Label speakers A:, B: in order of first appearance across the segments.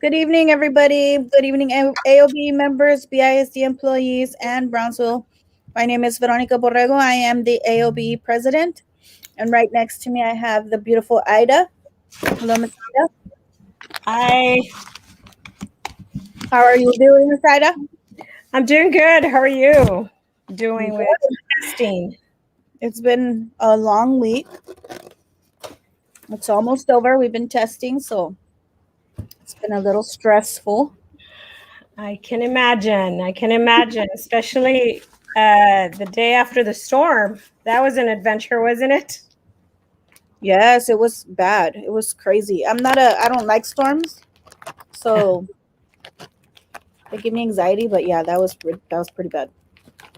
A: Good evening, everybody. Good evening, AOB members, BISD employees, and Brownsville. My name is Veronica Borrego. I am the AOB president. And right next to me, I have the beautiful Ida. Hello, Miss Ida.
B: Hi,
A: How are you doing, Miss Ida?
B: I'm doing good. How are you doing with
A: Good.
B: testing?
A: It's been a long week. It's almost over. We've been testing, so it's been a little stressful.
B: I can imagine. I can imagine, especially the day after the storm. That was an adventure, wasn't it?
A: Yes, it was bad. It was crazy. I don't like storms, so they give me anxiety, but yeah, that was pretty bad.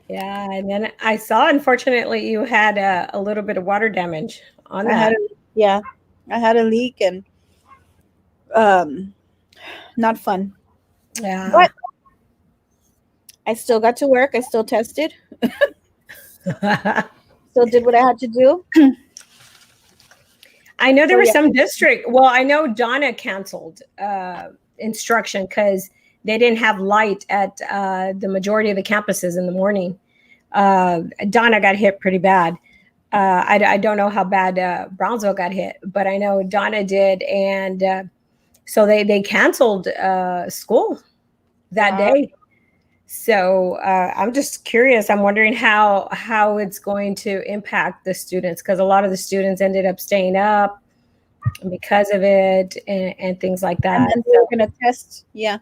B: Yeah, and then I saw, unfortunately, you had a little bit of water damage on
A: I had
B: that.
A: a yeah, I had a leak and um not fun.
B: Yeah.
A: But I still got to work. I still tested. Still did what I had to do.
B: I know there
A: So
B: was
A: yeah.
B: some district. Well, I know Donna canceled instruction because they didn't have light at the majority of the campuses in the morning. Donna got hit pretty bad. I don't know how bad Brownsville got hit, but I know Donna did, and so they canceled school that
A: Wow.
B: day. So I'm just curious. I'm wondering how it's going to impact the students because a lot of the students ended up staying up because of it and things like
A: And
B: that.
A: then they were gonna test. Yeah.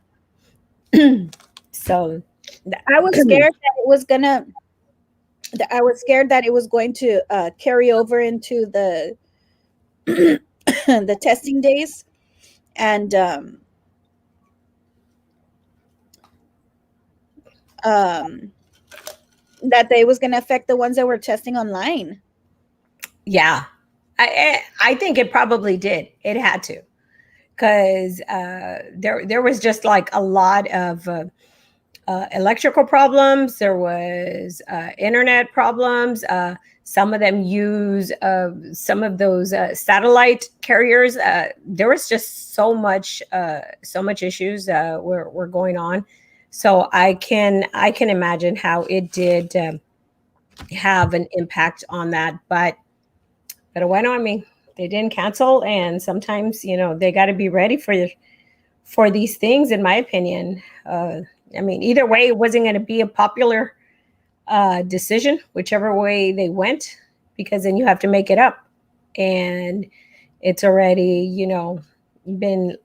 B: So,
A: I was scared that it was gonna I was scared that it was going to carry over into the the testing days and um that they was gonna affect the ones that were testing online.
B: yeah, I think it probably did. It had to because there was just like a lot of electrical problems. There was internet problems. Some of them use some of those satellite carriers. There was just so much issues were going on. So I can imagine how it did have an impact on that. But it went on me. They didn't cancel, and sometimes they got to be ready for these things. In my opinion, I mean, either way, it wasn't going to be a popular decision, whichever way they went, because then you have to make it up, and it's already been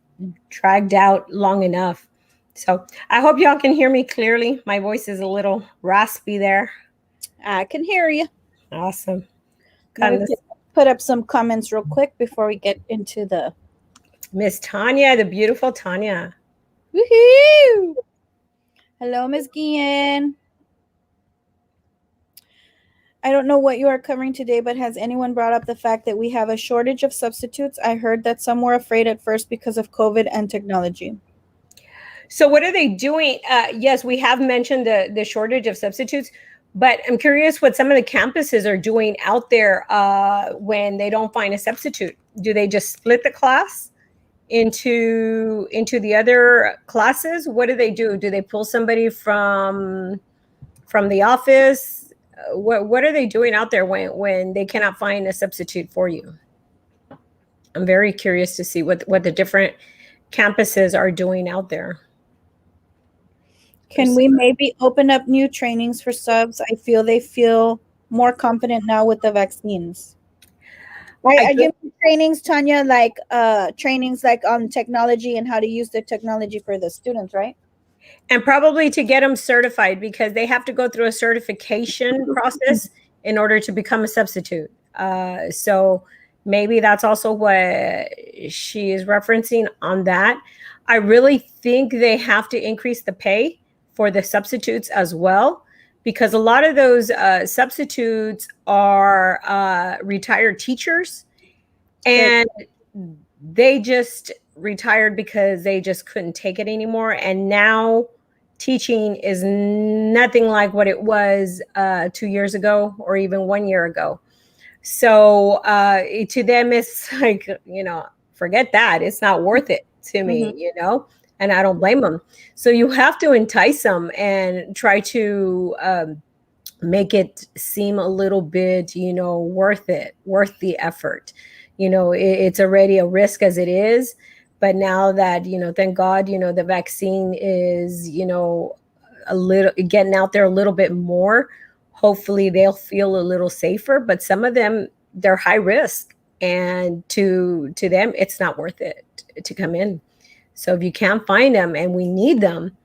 B: dragged out long enough. So I hope y'all can hear me clearly. My voice is a little raspy there.
A: I can hear you.
B: Awesome.
A: Let me
B: Kind of
A: put up some comments real quick before we get into the
B: Miss Tanya, the beautiful Tanya.
A: woohoo. Hello, Miss Guillen. I don't know what you are covering today, but has anyone brought up the fact that we have a shortage of substitutes? I heard that some were afraid at first because of COVID and technology.
B: So what are they doing? Yes, we have mentioned the shortage of substitutes, but I'm curious what some of the campuses are doing out there when they don't find a substitute. Do they just split the class into the other classes? What do they do? Do they pull somebody from the office? What are they doing out there when they cannot find a substitute for you? I'm very curious to see what the different campuses are doing out there.
A: Can we maybe open up new trainings for subs? I feel they feel more confident now with the vaccines.
B: I
A: I give trainings, Tanya, like trainings like on technology and how to use the technology for the students, right?
B: And probably to get them certified because they have to go through a certification process in order to become a substitute. So maybe that's also what she is referencing on that. I really think they have to increase the pay for the substitutes as well because a lot of those substitutes are retired teachers and they just retired because they just couldn't take it anymore. And now teaching is nothing like what it was 2 years ago or even 1 year ago. So to them, it's like, forget that. It's not worth it to
A: Mm-hmm.
B: me. and I don't blame them. So you have to entice them and try to make it seem a little bit, worth it, worth the effort. It's already a risk as it is, but now that, thank God, the vaccine is, a little getting out there a little bit more, hopefully they'll feel a little safer. But some of them, they're high risk, and to them it's not worth it to come in. So if you can't find them and we need them,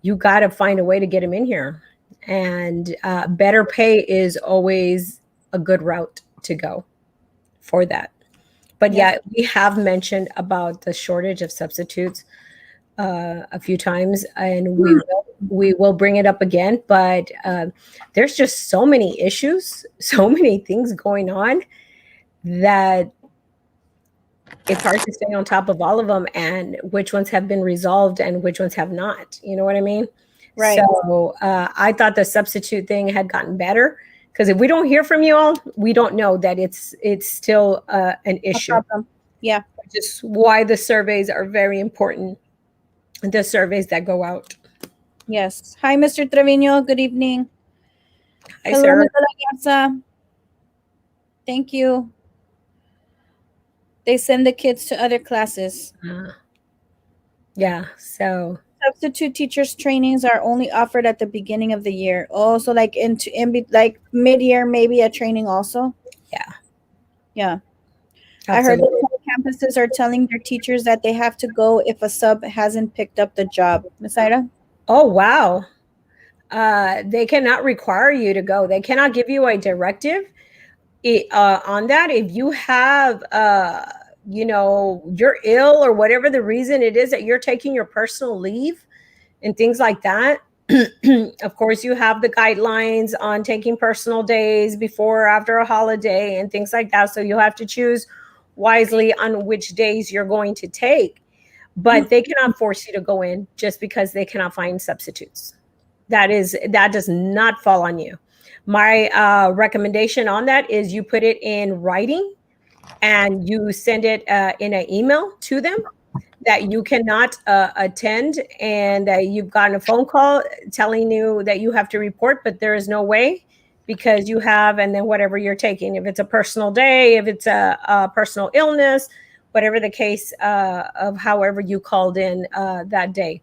B: you got to find a way to get them in here. And better pay is always a good route to go for that. But yeah, we have mentioned about the shortage of substitutes a few times, and we will bring it up again. But there's just so many issues, so many things going on, that it's hard to stay on top of all of them and which ones have been resolved and which ones have not. You know what I mean?
A: Right.
B: So I thought the substitute thing had gotten better, because if we don't hear from you all, we don't know that it's still an issue.
A: Yeah.
B: Which is why the surveys are very important. The surveys that go out.
A: Yes. Hi, Mr. Trevino. Good evening.
B: Hi,
A: hello,
B: sir.
A: Ms. Thank you. They send the kids to other classes.
B: Yeah. So
A: substitute teachers trainings are only offered at the beginning of the year. Oh, so like like mid-year, maybe a training also.
B: Yeah.
A: Yeah.
B: Absolutely.
A: I heard that some campuses are telling their teachers that they have to go if a sub hasn't picked up the job. Ms. Ida?
B: Oh, wow. They cannot require you to go. They cannot give you a directive on that. If you have, you're ill or whatever the reason it is that you're taking your personal leave and things like that. Of course, you have the guidelines on taking personal days before or after a holiday and things like that. So you'll have to choose wisely on which days you're going to take. But they cannot force you to go in just because they cannot find substitutes. That does not fall on you. My recommendation on that is you put it in writing and you send it in an email to them that you cannot attend, and that you've gotten a phone call telling you that you have to report, but there is no way, because you have, and then whatever you're taking, if it's a personal day, if it's a personal illness, whatever the case of however you called in that day.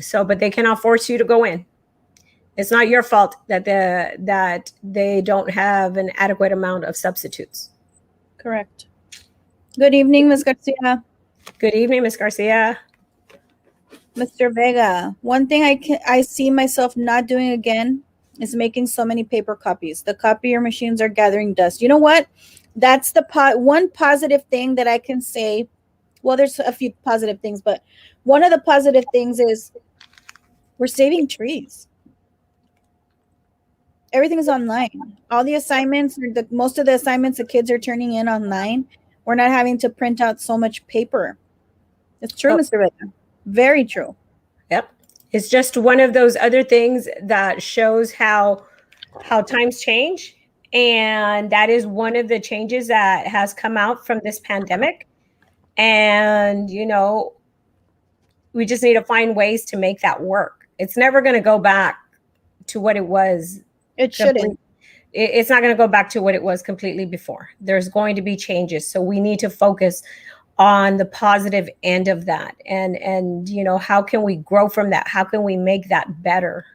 B: So, but they cannot force you to go in. It's not your fault that they don't have an adequate amount of substitutes.
A: Correct. Good evening, Ms. Garcia.
B: Good evening, Ms. Garcia.
A: Mr. Vega, one thing I see myself not doing again is making so many paper copies. The copier machines are gathering dust. You know what? That's the one positive thing that I can say. Well, there's a few positive things, but one of the positive things is we're saving trees. Everything is online. All the assignments, most of the assignments the kids are turning in online. We're not having to print out so much paper. It's true, Mr. Vega. Very true.
B: Yep. It's just one of those other things that shows how times change. And that is one of the changes that has come out from this pandemic. And, we just need to find ways to make that work. It's never going to go back to what it was.
A: It shouldn't.
B: It's not going to go back to what it was completely before. There's going to be changes. So we need to focus on the positive end of that. And how can we grow from that? How can we make that better?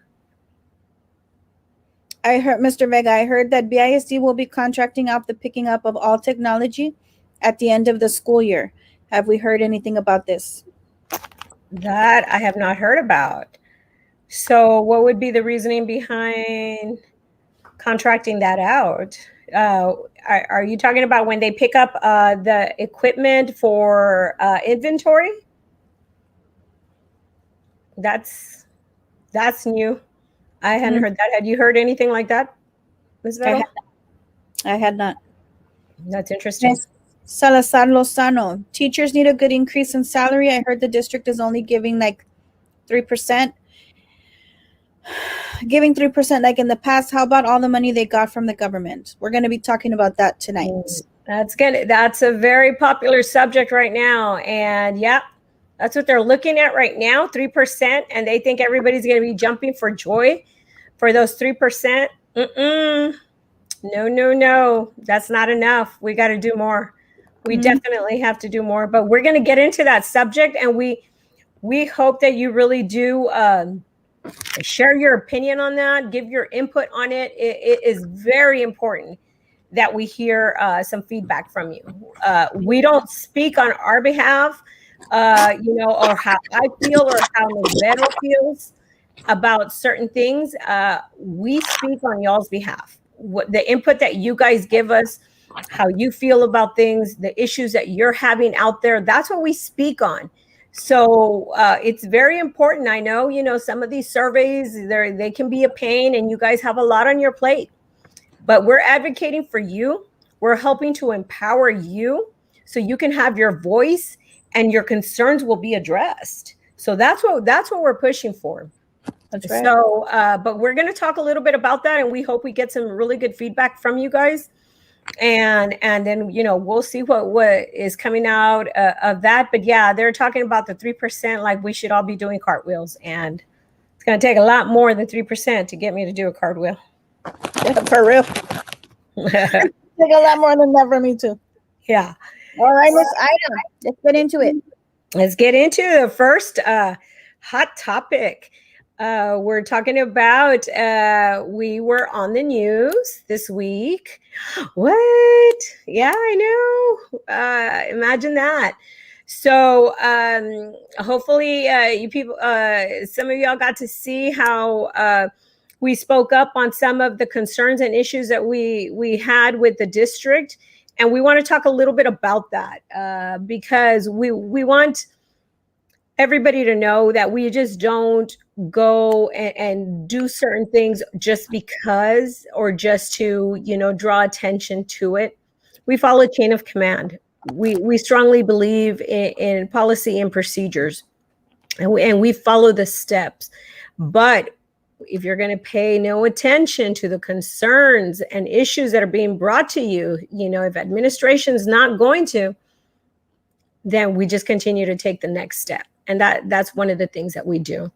A: I heard, Mr. Vega, I heard that BISD will be contracting out the picking up of all technology at the end of the school year. Have we heard anything about this?
B: That I have not heard about. So what would be the reasoning behind contracting that out? Are you talking about when they pick up the equipment for inventory? That's new. I hadn't heard that. Had you heard anything like that, Ms. Vero?
A: I had not.
B: That's interesting.
A: Yes. Salazar Lozano, teachers need a good increase in salary. I heard the district is only giving like 3%. Giving 3% like in the past. How about all the money they got from the government? We're going to be talking about that tonight.
B: That's good. That's a very popular subject right now. And yeah, That's what they're looking at right now, 3%, and they think everybody's going to be jumping for joy for those 3%. No. That's not enough. We got to do more. We definitely have to do more, but we're going to get into that subject, and we hope that you really do share your opinion on that, give your input on it. It is very important that we hear some feedback from you. We don't speak on our behalf, or how I feel or how Vero feels about certain things. We speak on y'all's behalf. What the input that you guys give us, how you feel about things, the issues that you're having out there, that's what we speak on. So it's very important. I know, some of these surveys, they can be a pain, and you guys have a lot on your plate, but we're advocating for you. We're helping to empower you so you can have your voice and your concerns will be addressed. So that's what we're pushing for.
A: That's right.
B: So, but we're going to talk a little bit about that, and we hope we get some really good feedback from you guys. And then, we'll see what is coming out of that. But yeah, they're talking about the 3%, like we should all be doing cartwheels, and it's going to take a lot more than 3% to get me to do a cartwheel.
A: Yeah, for real. Take a lot more than that for me too.
B: Yeah.
A: All right, Miss Ida, let's get into it.
B: Let's get into the first hot topic. We're talking about we were on the news this week. What? Yeah, I know. Imagine that. So hopefully you people, some of y'all got to see how we spoke up on some of the concerns and issues that we had with the district. And we want to talk a little bit about that because we want everybody to know that we just don't go and do certain things just because, or just to, draw attention to it. We follow a chain of command. We strongly believe in policy and procedures, and we follow the steps. But if you're going to pay no attention to the concerns and issues that are being brought to you, if administration's not going to, then we just continue to take the next step. And that's one of the things that we do.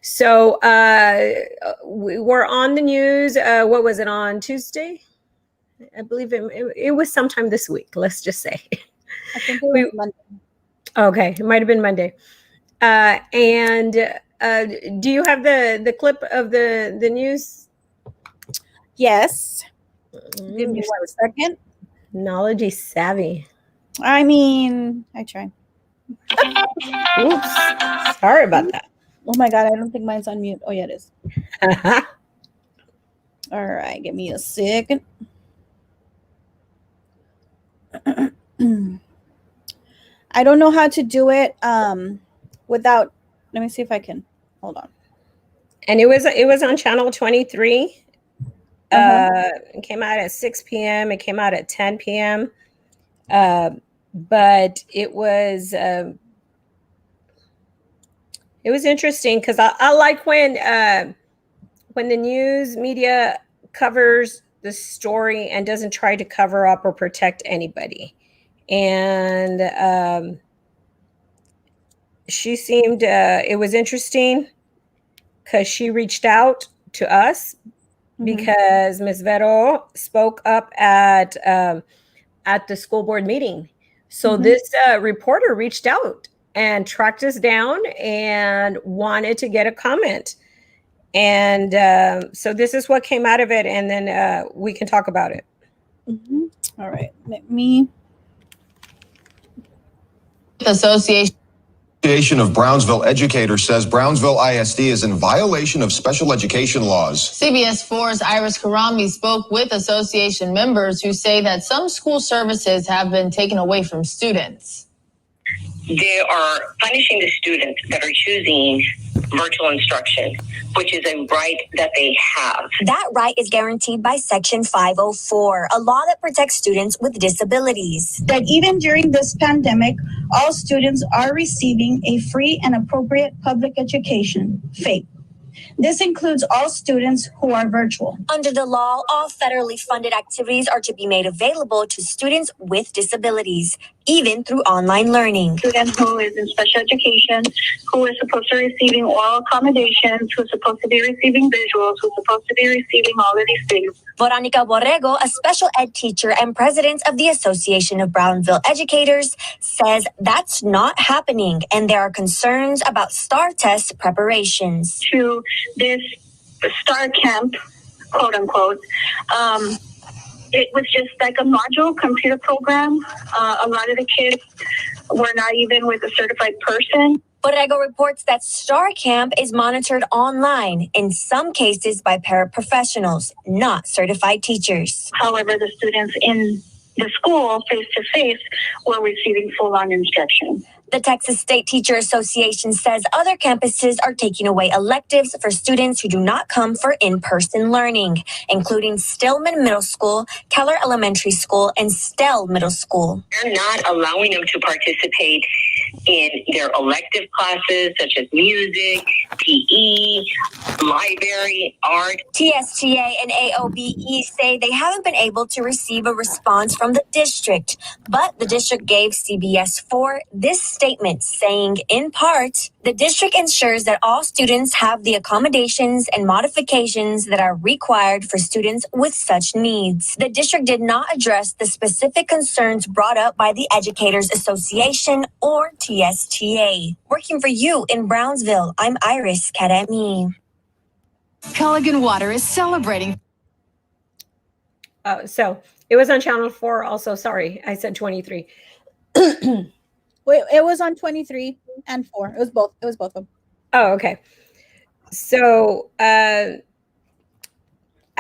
B: So we were on the news. What was it, on Tuesday? I believe it was sometime this week, let's just say.
A: I think it was Monday.
B: Okay, it might have been Monday. And do you have the clip of the news?
A: Yes. Give me 1 second.
B: Knowledge is savvy.
A: I mean, I try.
B: Oops. Sorry about that.
A: Oh my God, I don't think mine's on mute. Oh yeah, it is. All right, give me a second. I don't know how to do it without. Let me see if I can. Hold on.
B: And it was on channel 23. It came out at 6 p.m. It came out at 10 p.m. But it was interesting because I like when the news media covers the story and doesn't try to cover up or protect anybody. And she seemed it was interesting because she reached out to us because Ms. Vero spoke up at the school board meeting. So this reporter reached out and tracked us down and wanted to get a comment. And so this is what came out of it. And then we can talk about it.
A: All right. Let me.
C: Association of Brownsville Educators says Brownsville ISD is in violation of special education laws.
D: CBS 4's Iris Karami spoke with association members who say that some school services have been taken away from students.
E: They are punishing the students that are choosing virtual instruction, which is a right that they have.
F: That right is guaranteed by Section 504, a law that protects students with disabilities.
G: That even during this pandemic, all students are receiving a free and appropriate public education, FAPE. This includes all students who are virtual.
F: Under the law, all federally funded activities are to be made available to students with disabilities, even through online learning.
H: Student who is in special education, who is supposed to be receiving oral accommodations, who's supposed to be receiving visuals, who's supposed to be receiving all of these things.
F: Veronica Borrego, a special ed teacher and president of the Association of Brownsville Educators, says that's not happening and there are concerns about STAR test preparations.
H: To this STAR camp, quote unquote, it was just like a module computer program. A lot of the kids were not even with a certified person.
F: Borrego reports that STAR Camp is monitored online, in some cases by paraprofessionals, not certified teachers.
H: However, the students in the school face-to-face were receiving full-on instruction.
F: The Texas State Teacher Association says other campuses are taking away electives for students who do not come for in-person learning, including Stillman Middle School, Keller Elementary School, and Stell Middle School.
E: They're not allowing them to participate in their elective classes such as music, PE, library, art.
F: TSTA and AOBE say they haven't been able to receive a response from the district, but the district gave CBS 4 this statement saying, in part, the district ensures that all students have the accommodations and modifications that are required for students with such needs. The district did not address the specific concerns brought up by the Educators Association or TSTA. Working for you in Brownsville, I'm Iris Karemi.
I: Culligan Water is celebrating.
B: So it was on Channel 4 also. Sorry, I said 23.
A: Wait, it was on 23 and 4. It was both. It was both of them.
B: Oh, okay. So I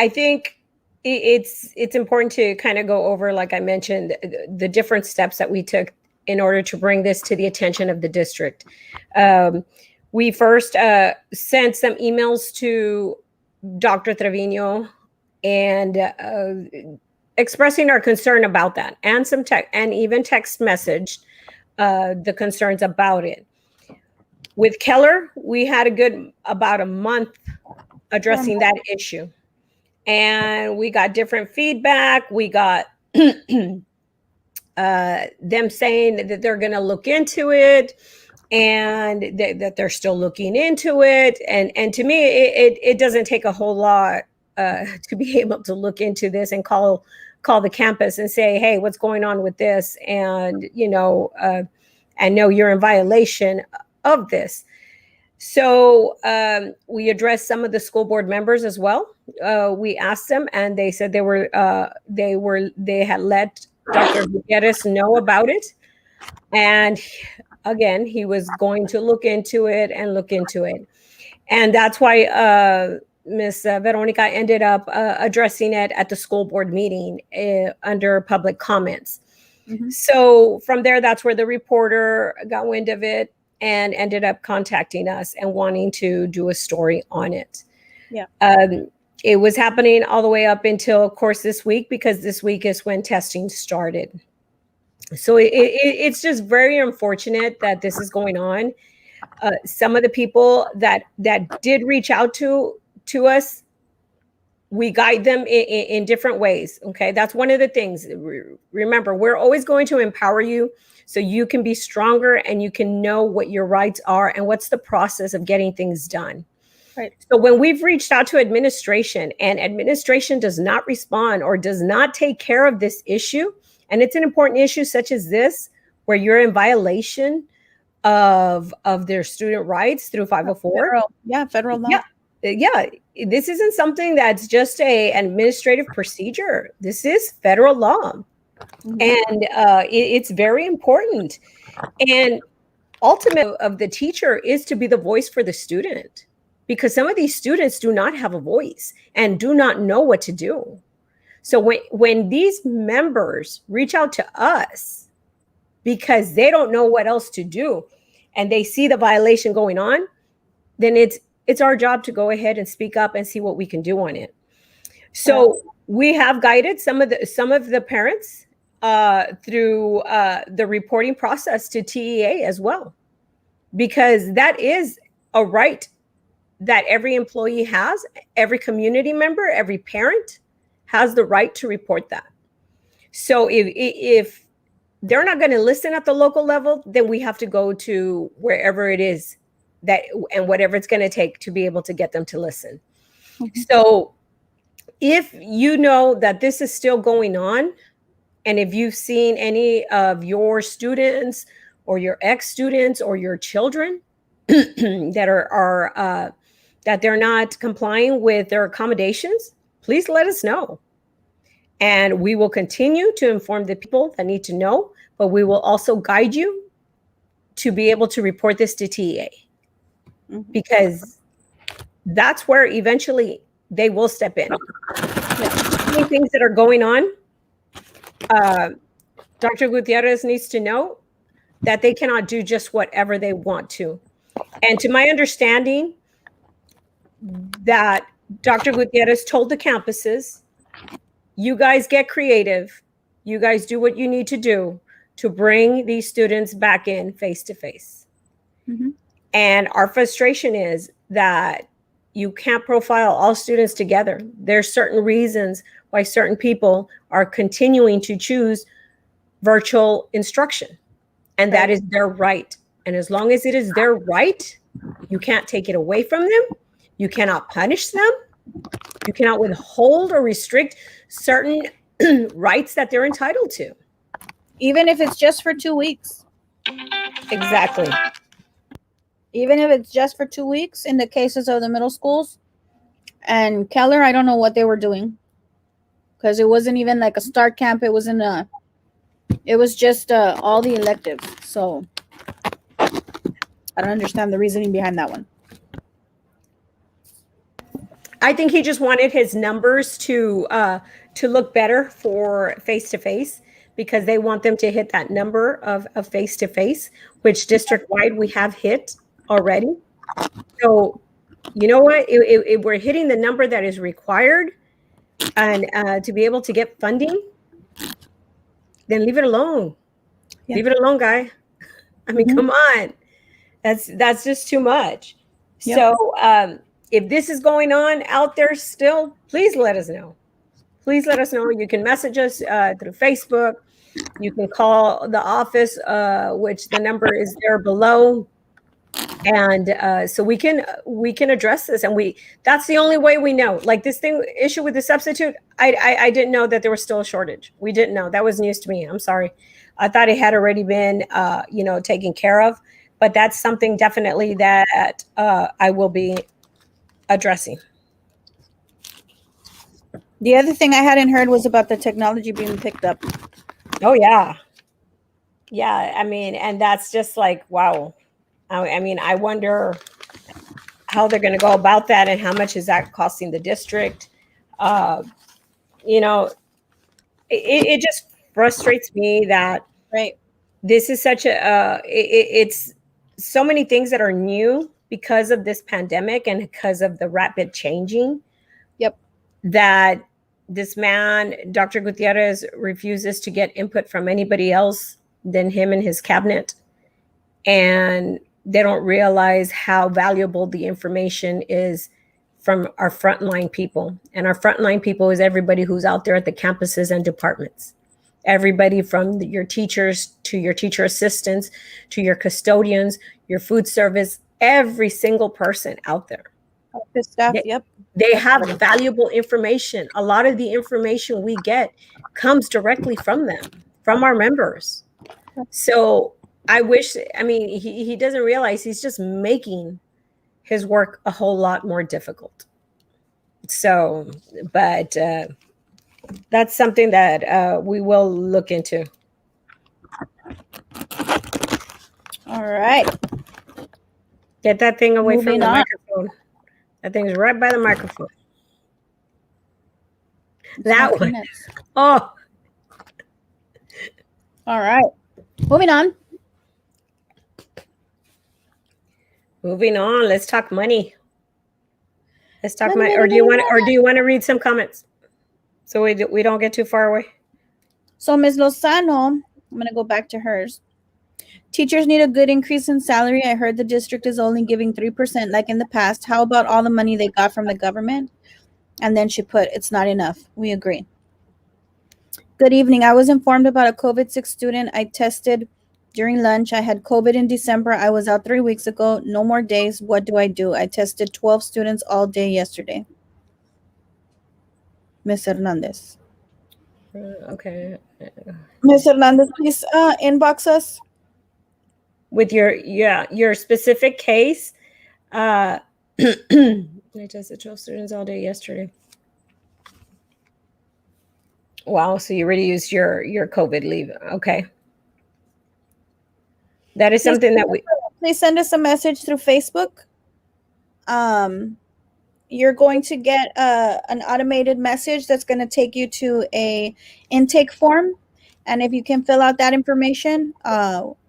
B: think it's important to kind of go over, like I mentioned, the different steps that we took in order to bring this to the attention of the district. We first sent some emails to Dr. Trevino and expressing our concern about that, and some and even text messaged the concerns about it. With Keller, we had about a month addressing that issue, and we got different feedback. We got them saying that they're going to look into it, and that they're still looking into it. And to me, it doesn't take a whole lot to be able to look into this and call the campus and say, hey, what's going on with this? And, and know you're in violation of this. So we addressed some of the school board members as well. We asked them, and they said they had let Dr. Gutierrez know about it. And again, he was going to look into it. And that's why Ms. Veronica ended up addressing it at the school board meeting under public comments. Mm-hmm. So from there, that's where the reporter got wind of it and ended up contacting us and wanting to do a story on it.
A: Yeah.
B: It was happening all the way up until, of course, this week, because this week is when testing started. So it's just very unfortunate that this is going on. Some of the people that did reach out to us, we guide them in different ways. Okay, that's one of the things. Remember, we're always going to empower you so you can be stronger and you can know what your rights are and what's the process of getting things done.
A: Right.
B: So when we've reached out to administration and administration does not respond or does not take care of this issue, and it's an important issue such as this, where you're in violation of their student rights through 504.
A: Federal law.
B: Yeah, this isn't something that's just an administrative procedure. This is federal law. Mm-hmm. And it's very important. And ultimate of the teacher is to be the voice for the student, because some of these students do not have a voice and do not know what to do. So when these members reach out to us because they don't know what else to do and they see the violation going on, then it's our job to go ahead and speak up and see what we can do on it. So we have guided some of the parents through the reporting process to TEA as well, because that is a right that every employee has, every community member, every parent has the right to report that. So if they're not going to listen at the local level, then we have to go to wherever it is that, and whatever it's going to take to be able to get them to listen. So if you know that this is still going on, and if you've seen any of your students or your ex-students or your children that are that they're not complying with their accommodations, please let us know. And we will continue to inform the people that need to know, but we will also guide you to be able to report this to TEA, because that's where eventually they will step in. Many things that are going on. Dr. Gutierrez needs to know that they cannot do just whatever they want to. And to my understanding, that Dr. Gutierrez told the campuses, you guys get creative. You guys do what you need to do to bring these students back in face to face. And our frustration is that you can't profile all students together. There's certain reasons why certain people are continuing to choose virtual instruction, and that is their right. And as long as it is their right, you can't take it away from them. You cannot punish them. You cannot withhold or restrict certain rights that they're entitled to.
A: Even if it's just for 2 weeks.
B: Exactly.
A: Even if it's just for 2 weeks in the cases of the middle schools. And Keller, I don't know what they were doing, because it wasn't even like a start camp. It wasn't it was just all the electives. So I don't understand the reasoning behind that one.
B: I think he just wanted his numbers to look better for face-to-face, because they want them to hit that number of face-to-face, which district-wide we have hit already. So you know what? If we're hitting the number that is required and to be able to get funding, then leave it alone. Yeah. Leave it alone, guy. I mean, come on. That's just too much. Yep. So if this is going on out there still, please let us know. Please let us know. You can message us through Facebook. You can call the office, which the number is there below. And so we can address this. And that's the only way we know. Like this issue with the substitute, I didn't know that there was still a shortage. We didn't know. That was news to me. I'm sorry. I thought it had already been, taken care of. But that's something definitely that I will be addressing.
A: The other thing I hadn't heard was about the technology being picked up.
B: Oh, yeah. Yeah, I mean, and that's just like, wow. I mean, I wonder how they're going to go about that and how much is that costing the district. It just frustrates me that this is such it's so many things that are new because of this pandemic and because of the rapid changing.
A: Yep. That
B: this man, Dr. Gutierrez, refuses to get input from anybody else than him and his cabinet. And they don't realize how valuable the information is from our frontline people. And our frontline people is everybody who's out there at the campuses and departments. Everybody from your teachers to your teacher assistants to your custodians, your food service, every single person out there.
A: Office staff, yep.
B: They have valuable information. A lot of the information we get comes directly from them, from our members. So I wish, he doesn't realize he's just making his work a whole lot more difficult. So, but that's something that we will look into.
A: All right.
B: Get that thing away from the microphone. That thing's right by the microphone. That one. Oh.
A: All right. Moving on.
B: Let's talk money. Let's talk money. Or do you want to read some comments so we don't get too far away?
A: So Ms. Lozano, I'm going to go back to hers. Teachers need a good increase in salary. I heard the district is only giving 3% like in the past. How about all the money they got from the government? And then she put, it's not enough. We agree. Good evening. I was informed about a COVID-6 student. I tested during lunch. I had COVID in December. I was out 3 weeks ago. No more days. What do I do? I tested 12 students all day yesterday. Ms. Hernandez.
B: Okay.
A: Ms. Hernandez, please inbox us.
B: With your specific case, I tested 12 students all day yesterday. Wow, so you already used your COVID leave. Okay. That is something that we
A: please send us a message through Facebook. You're going to get an automated message that's going to take you to a intake form, and if you can fill out that information,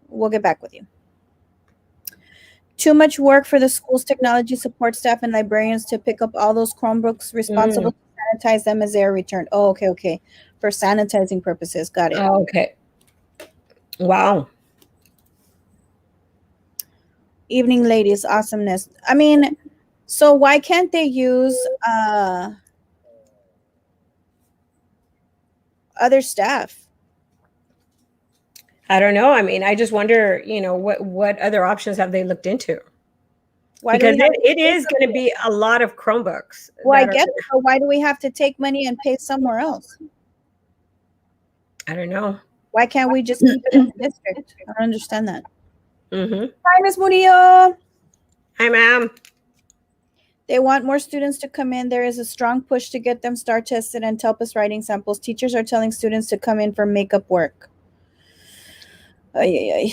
A: we'll get back with you. Too much work for the school's technology support staff and librarians to pick up all those Chromebooks, responsible to sanitize them as they are returned. Oh, okay. For sanitizing purposes. Got it.
B: Oh, okay. Wow.
A: Evening, ladies. Awesomeness. I mean, so why can't they use other staff?
B: I don't know. I mean, I just wonder, what other options have they looked into? Because it is going to be a lot of Chromebooks.
A: Well, I guess. So why do we have to take money and pay somewhere else?
B: I don't know.
A: Why can't we just keep it in the district? I don't understand that.
B: Mm-hmm.
A: Hi, Ms. Murillo.
B: Hi, ma'am.
A: They want more students to come in. There is a strong push to get them STAR tested and TELPUS writing samples. Teachers are telling students to come in for makeup work. Yeah,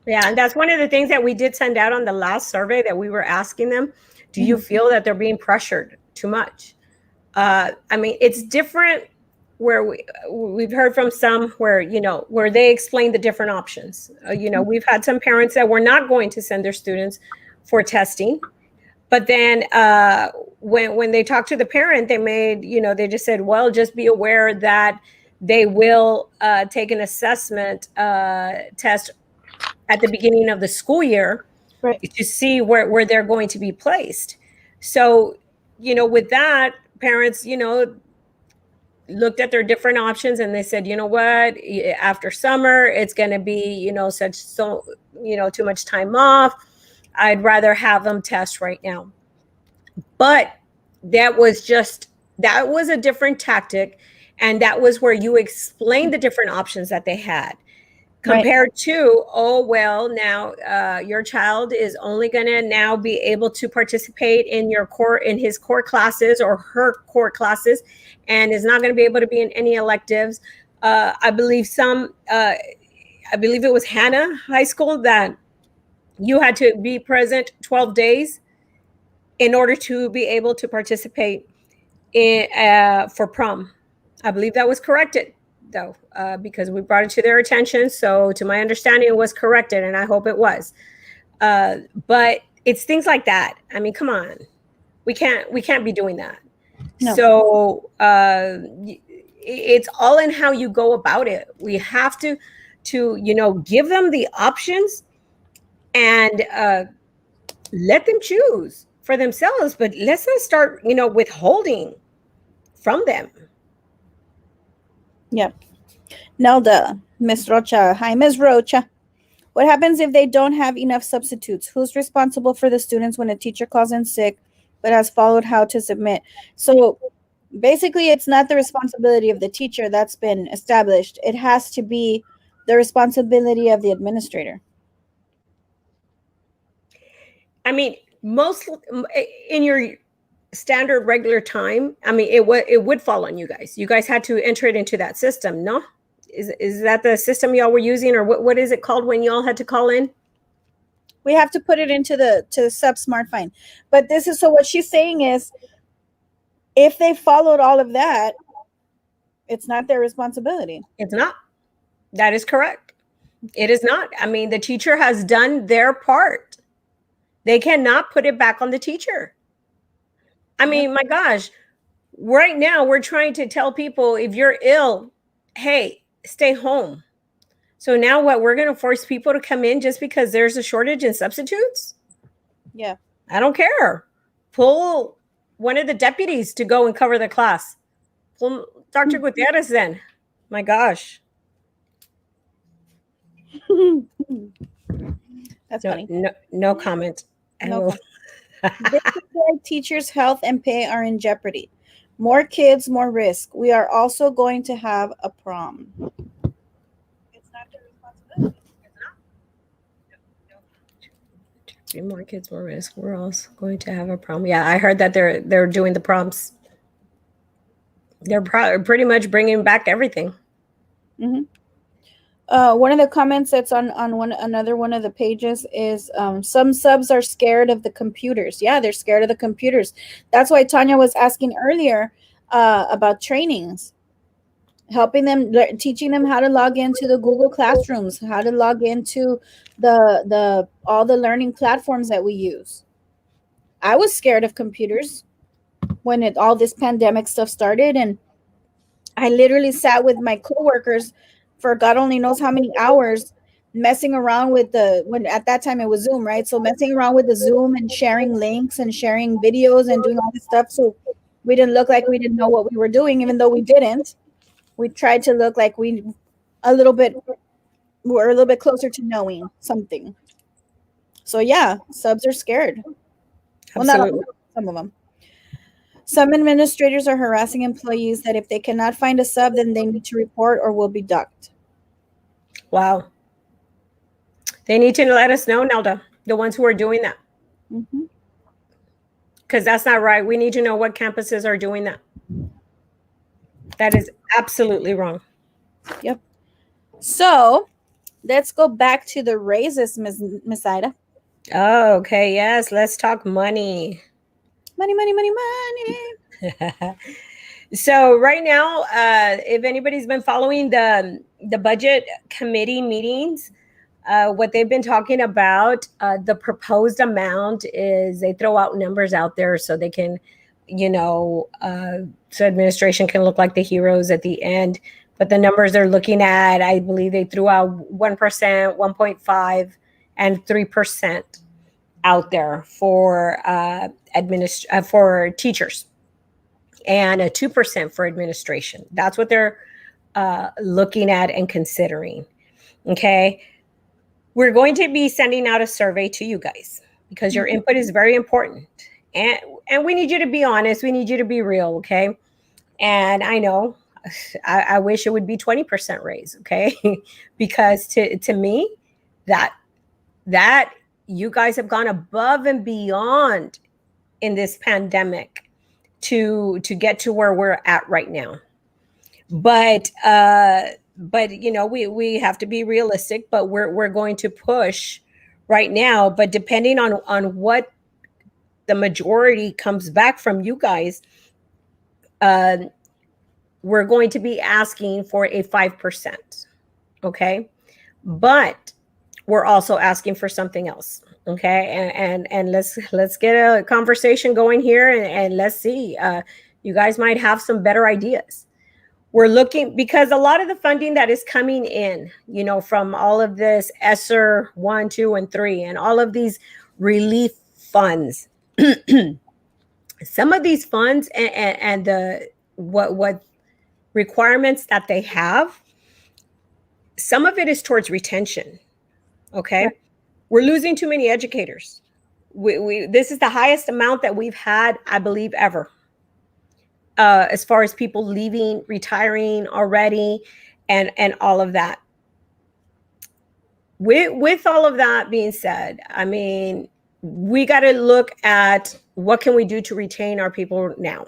B: and that's one of the things that we did send out on the last survey that we were asking them. Do you feel that they're being pressured too much? I mean, it's different where we've heard from some where, where they explain the different options. We've had some parents that were not going to send their students for testing. But then when they talked to the parent, they just said, well, just be aware that they will take an assessment test at the beginning of the school year, right, to see where they're going to be placed. So, with that, parents, looked at their different options and they said, you know what, after summer, it's going to be, too much time off. I'd rather have them test right now. But that was a different tactic. And that was where you explained the different options that they had compared to, now your child is only going to now be able to participate in his core classes or her core classes and is not going to be able to be in any electives. I believe it was Hannah High School that you had to be present 12 days in order to be able to participate for prom. I believe that was corrected, though, because we brought it to their attention. So to my understanding, it was corrected, and I hope it was. But it's things like that. I mean, come on. We can't be doing that. No. So it's all in how you go about it. We have to give them the options and let them choose for themselves. But let's not start, withholding from them.
A: Yeah. Nelda, Ms. Rocha. Hi, Ms. Rocha. What happens if they don't have enough substitutes? Who's responsible for the students when a teacher calls in sick but has followed how to submit? So basically, it's not the responsibility of the teacher. That's been established. It has to be the responsibility of the administrator.
B: I mean, most in your standard regular time, I mean, it would fall on you guys. You guys had to enter it into that system, no? Is that the system y'all were using, or what is it called when y'all had to call in?
A: We have to put it into the Sub Smart Find. But so what she's saying is, if they followed all of that, it's not their responsibility.
B: It's not. That is correct. It is not. I mean, the teacher has done their part. They cannot put it back on the teacher. I mean, my gosh, right now we're trying to tell people, if you're ill, hey, stay home. So now what? We're going to force people to come in just because there's a shortage in substitutes?
A: Yeah.
B: I don't care. Pull one of the deputies to go and cover the class. Pull Dr. Gutierrez then. My gosh.
A: That's
B: No,
A: funny.
B: no comment.
A: No teachers' health and pay are in jeopardy. More kids, more risk. We are also going to have a prom. It's not their responsibility.
B: More kids, more risk. We're also going to have a prom. Yeah, I heard that they're doing the proms. They're pretty much bringing back everything.
A: Mm-hmm. One of the comments that's on another one of the pages is some subs are scared of the computers. Yeah, they're scared of the computers. That's why Tanya was asking earlier about trainings, helping them, teaching them how to log into the Google Classrooms, how to log into the all the learning platforms that we use. I was scared of computers when all this pandemic stuff started, and I literally sat with my coworkers for God only knows how many hours messing around with when at that time it was Zoom, right? So messing around with the Zoom and sharing links and sharing videos and doing all this stuff. So we didn't look like we didn't know what we were doing, even though we didn't. We tried to look like we're a little bit closer to knowing something. So yeah, subs are scared. Well, not all, some of them. Some administrators are harassing employees that if they cannot find a sub, then they need to report or will be docked.
B: Wow. They need to let us know, Nelda, the ones who are doing that. Because that's not right. We need to know what campuses are doing that. That is absolutely wrong.
A: Yep. So let's go back to the raises, Miss Ida.
B: Oh, okay. Yes. Let's talk money.
A: Money, money, money, money.
B: So right now, if anybody's been following the budget committee meetings, what they've been talking about, the proposed amount is they throw out numbers out there so they can, so administration can look like the heroes at the end. But the numbers they're looking at, I believe they threw out 1%, 1.5, and 3% out there for for teachers, and a 2% for administration. That's what they're looking at and considering. Okay. We're going to be sending out a survey to you guys because your input is very important. And we need you to be honest. We need you to be real. Okay. And I know I wish it would be 20% raise. Okay. Because to me, that you guys have gone above and beyond in this pandemic to get to where we're at right now. But we have to be realistic, but we're going to push right now. But depending on what the majority comes back from you guys, we're going to be asking for a 5%. Okay. But we're also asking for something else. Okay. And let's get a conversation going here and let's see. You guys might have some better ideas. We're looking, because a lot of the funding that is coming in, from all of this ESSER 1, 2, and 3, and all of these relief funds, some of these funds and the what requirements that they have, some of it is towards retention. Okay. We're losing too many educators. This is the highest amount that we've had, I believe, ever. As far as people leaving, retiring already, and all of that. With all of that being said, I mean, we got to look at what can we do to retain our people now.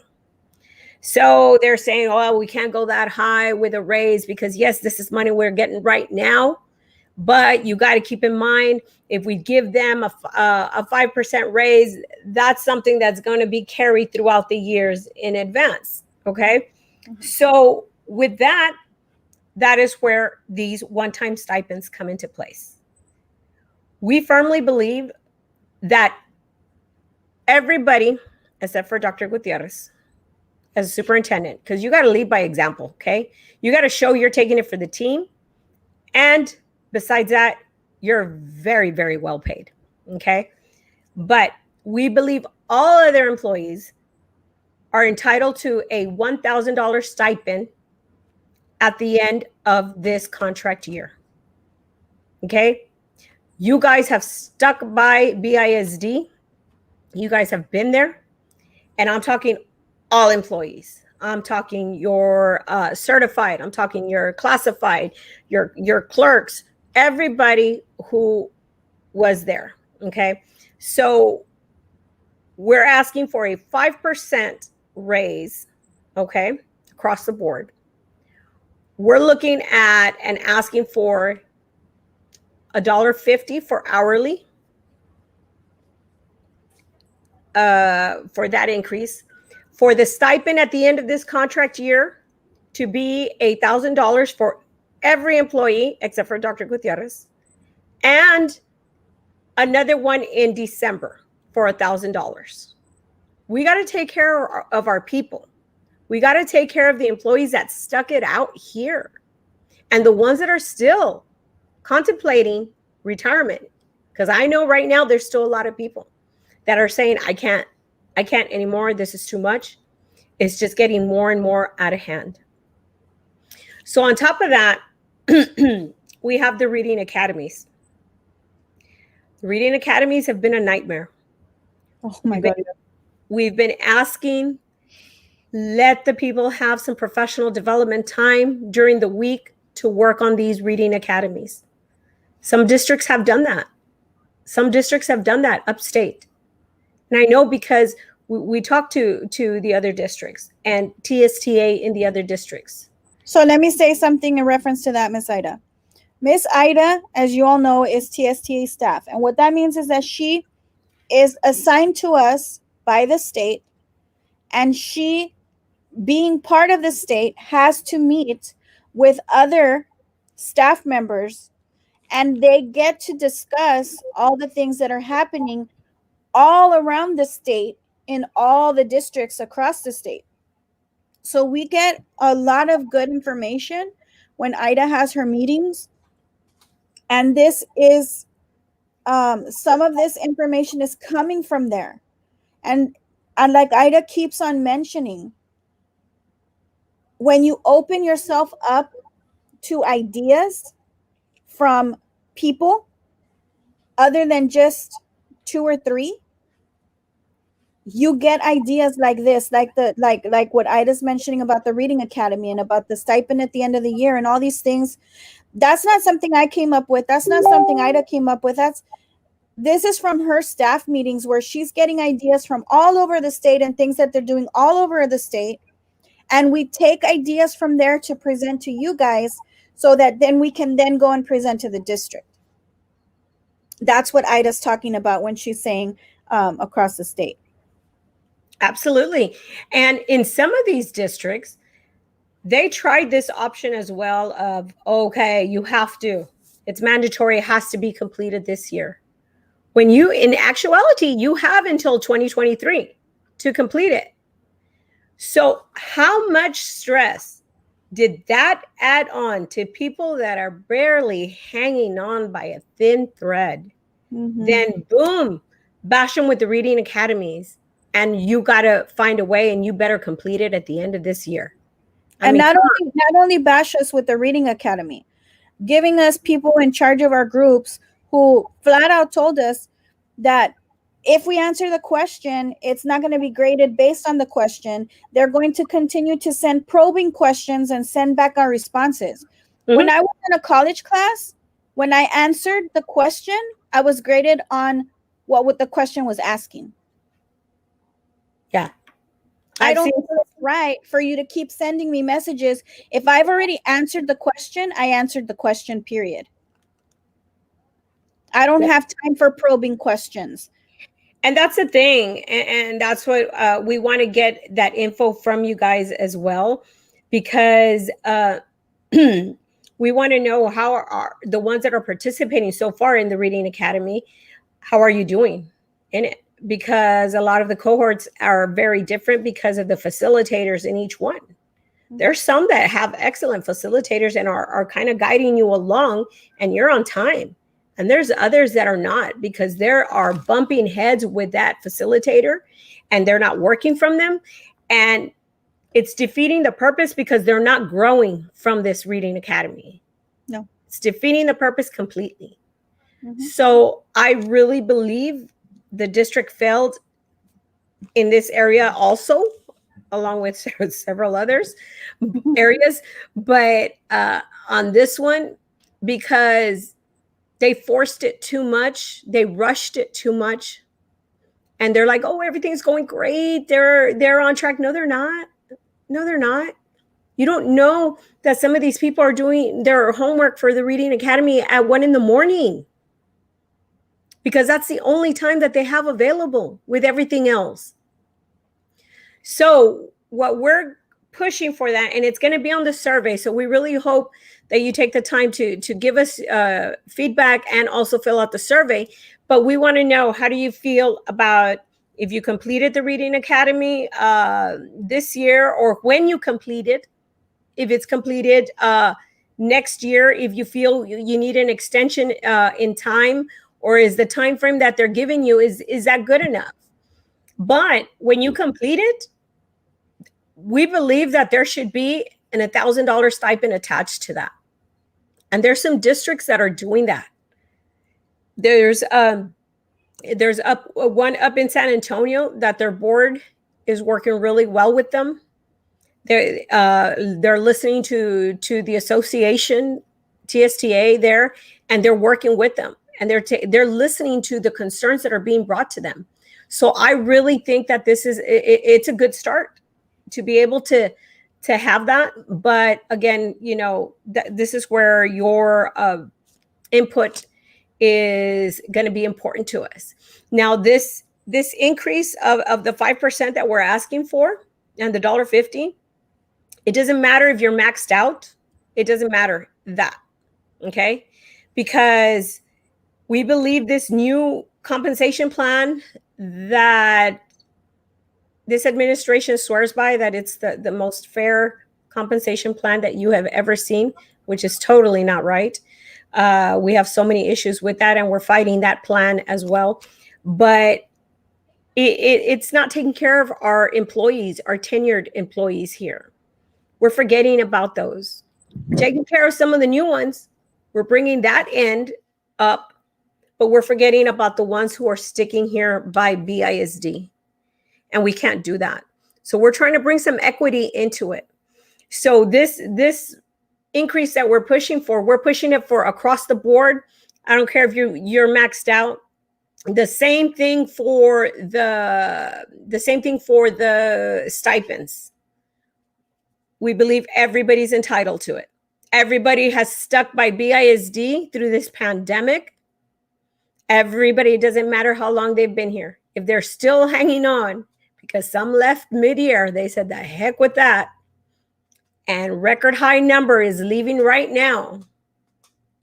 B: So they're saying, oh, we can't go that high with a raise because, yes, this is money we're getting right now. But you got to keep in mind, if we give them a 5% raise, that's something that's going to be carried throughout the years in advance. Okay. Mm-hmm. So with that is where these one-time stipends come into place. We firmly believe that everybody, except for Dr. Gutierrez, as a superintendent, because you got to lead by example. Okay. You got to show you're taking it for the team and Besides that, you're very, very well paid. Okay. But we believe all other employees are entitled to a $1,000 stipend at the end of this contract year. Okay. You guys have stuck by BISD. You guys have been there. And I'm talking all employees. I'm talking your certified. I'm talking your classified, your clerks, everybody who was there. Okay. So we're asking for a 5% raise, okay, across the board. We're looking at and asking for $1.50 for hourly for that increase. For the stipend at the end of this contract year to be $1,000 for every employee except for Dr. Gutierrez, and another one in December for $1,000. We got to take care of our people. We got to take care of the employees that stuck it out here and the ones that are still contemplating retirement. Because I know right now there's still a lot of people that are saying, I can't anymore. This is too much. It's just getting more and more out of hand. So on top of that, we have the reading academies. The reading academies have been a nightmare.
A: Oh my God.
B: We've been asking, let the people have some professional development time during the week to work on these reading academies. Some districts have done that. Some districts have done that upstate. And I know because we talked to the other districts and TSTA in the other districts.
A: So let me say something in reference to that, Miss Ida. Miss Ida, as you all know, is TSTA staff. And what that means is that she is assigned to us by the state, and she, being part of the state, has to meet with other staff members, and they get to discuss all the things that are happening all around the state in all the districts across the state. So we get a lot of good information when Ida has her meetings. And this is, some of this information is coming from there. And like Ida keeps on mentioning, when you open yourself up to ideas from people other than just 2 or 3, you get ideas like this, like what Ida's mentioning about the Reading Academy and about the stipend at the end of the year and all these things. That's not something I came up with. That's not something Ida came up with. This is from her staff meetings where she's getting ideas from all over the state and things that they're doing all over the state. And we take ideas from there to present to you guys so that then we can then go and present to the district. That's what Ida's talking about when she's saying across the state.
B: Absolutely. And in some of these districts, they tried this option as well of, okay, you have to, it's mandatory, it has to be completed this year. When you, in actuality, you have until 2023 to complete it. So how much stress did that add on to people that are barely hanging on by a thin thread? Mm-hmm. Then boom, bash them with the reading academies, and you got to find a way, and you better complete it at the end of this year.
A: And not only bash us with the Reading Academy, giving us people in charge of our groups who flat out told us that if we answer the question, it's not going to be graded based on the question. They're going to continue to send probing questions and send back our responses. Mm-hmm. When I was in a college class, when I answered the question, I was graded on what the question was asking.
B: Yeah.
A: I don't think it's right for you to keep sending me messages. If I've already answered the question, I answered the question, period. I don't have time for probing questions.
B: And that's the thing. And that's what we want to get that info from you guys as well, because we want to know how are the ones that are participating so far in the Reading Academy, how are you doing in it? Because a lot of the cohorts are very different because of the facilitators in each one. There's some that have excellent facilitators and are kind of guiding you along, and you're on time. And there's others that are not, because there are bumping heads with that facilitator and they're not working from them. And it's defeating the purpose because they're not growing from this reading academy.
A: No.
B: It's defeating the purpose completely. So I really believe the district failed in this area also, along with several others areas. But on this one, because they forced it too much, they rushed it too much. And they're like, oh, everything's going great. They're on track. No, they're not. No, they're not. You don't know that some of these people are doing their homework for the Reading Academy at 1 a.m, because that's the only time that they have available with everything else. So what we're pushing for that, and it's going to be on the survey. So we really hope that you take the time to give us feedback and also fill out the survey. But we want to know, how do you feel about if you completed the Reading Academy this year, or when you complete it, if it's completed next year, if you feel you need an extension in time, or is the time frame that they're giving you, is that good enough? But when you complete it, we believe that there should be an $1,000 stipend attached to that. And there's some districts that are doing that. There's one up in San Antonio that their board is working really well with them. They're listening to the association, TSTA there, and they're working with them. And they're listening to the concerns that are being brought to them. So I really think that it's a good start to be able to have that. But again, this is where your input is going to be important to us. Now, this increase of the 5% that we're asking for, and the $1.50, it doesn't matter if you're maxed out. It doesn't matter that, okay? Because we believe this new compensation plan that this administration swears by, that it's the most fair compensation plan that you have ever seen, which is totally not right. We have so many issues with that, and we're fighting that plan as well. But it's not taking care of our employees, our tenured employees here. We're forgetting about those. We're taking care of some of the new ones. We're bringing that end up, but we're forgetting about the ones who are sticking here by BISD. And we can't do that. So we're trying to bring some equity into it. So this increase that we're pushing for, we're pushing it for across the board. I don't care if you're maxed out. The same thing for the stipends. We believe everybody's entitled to it. Everybody has stuck by BISD through this pandemic. Everybody, it doesn't matter how long they've been here. If they're still hanging on, because some left mid-year, they said, the heck with that. And record high number is leaving right now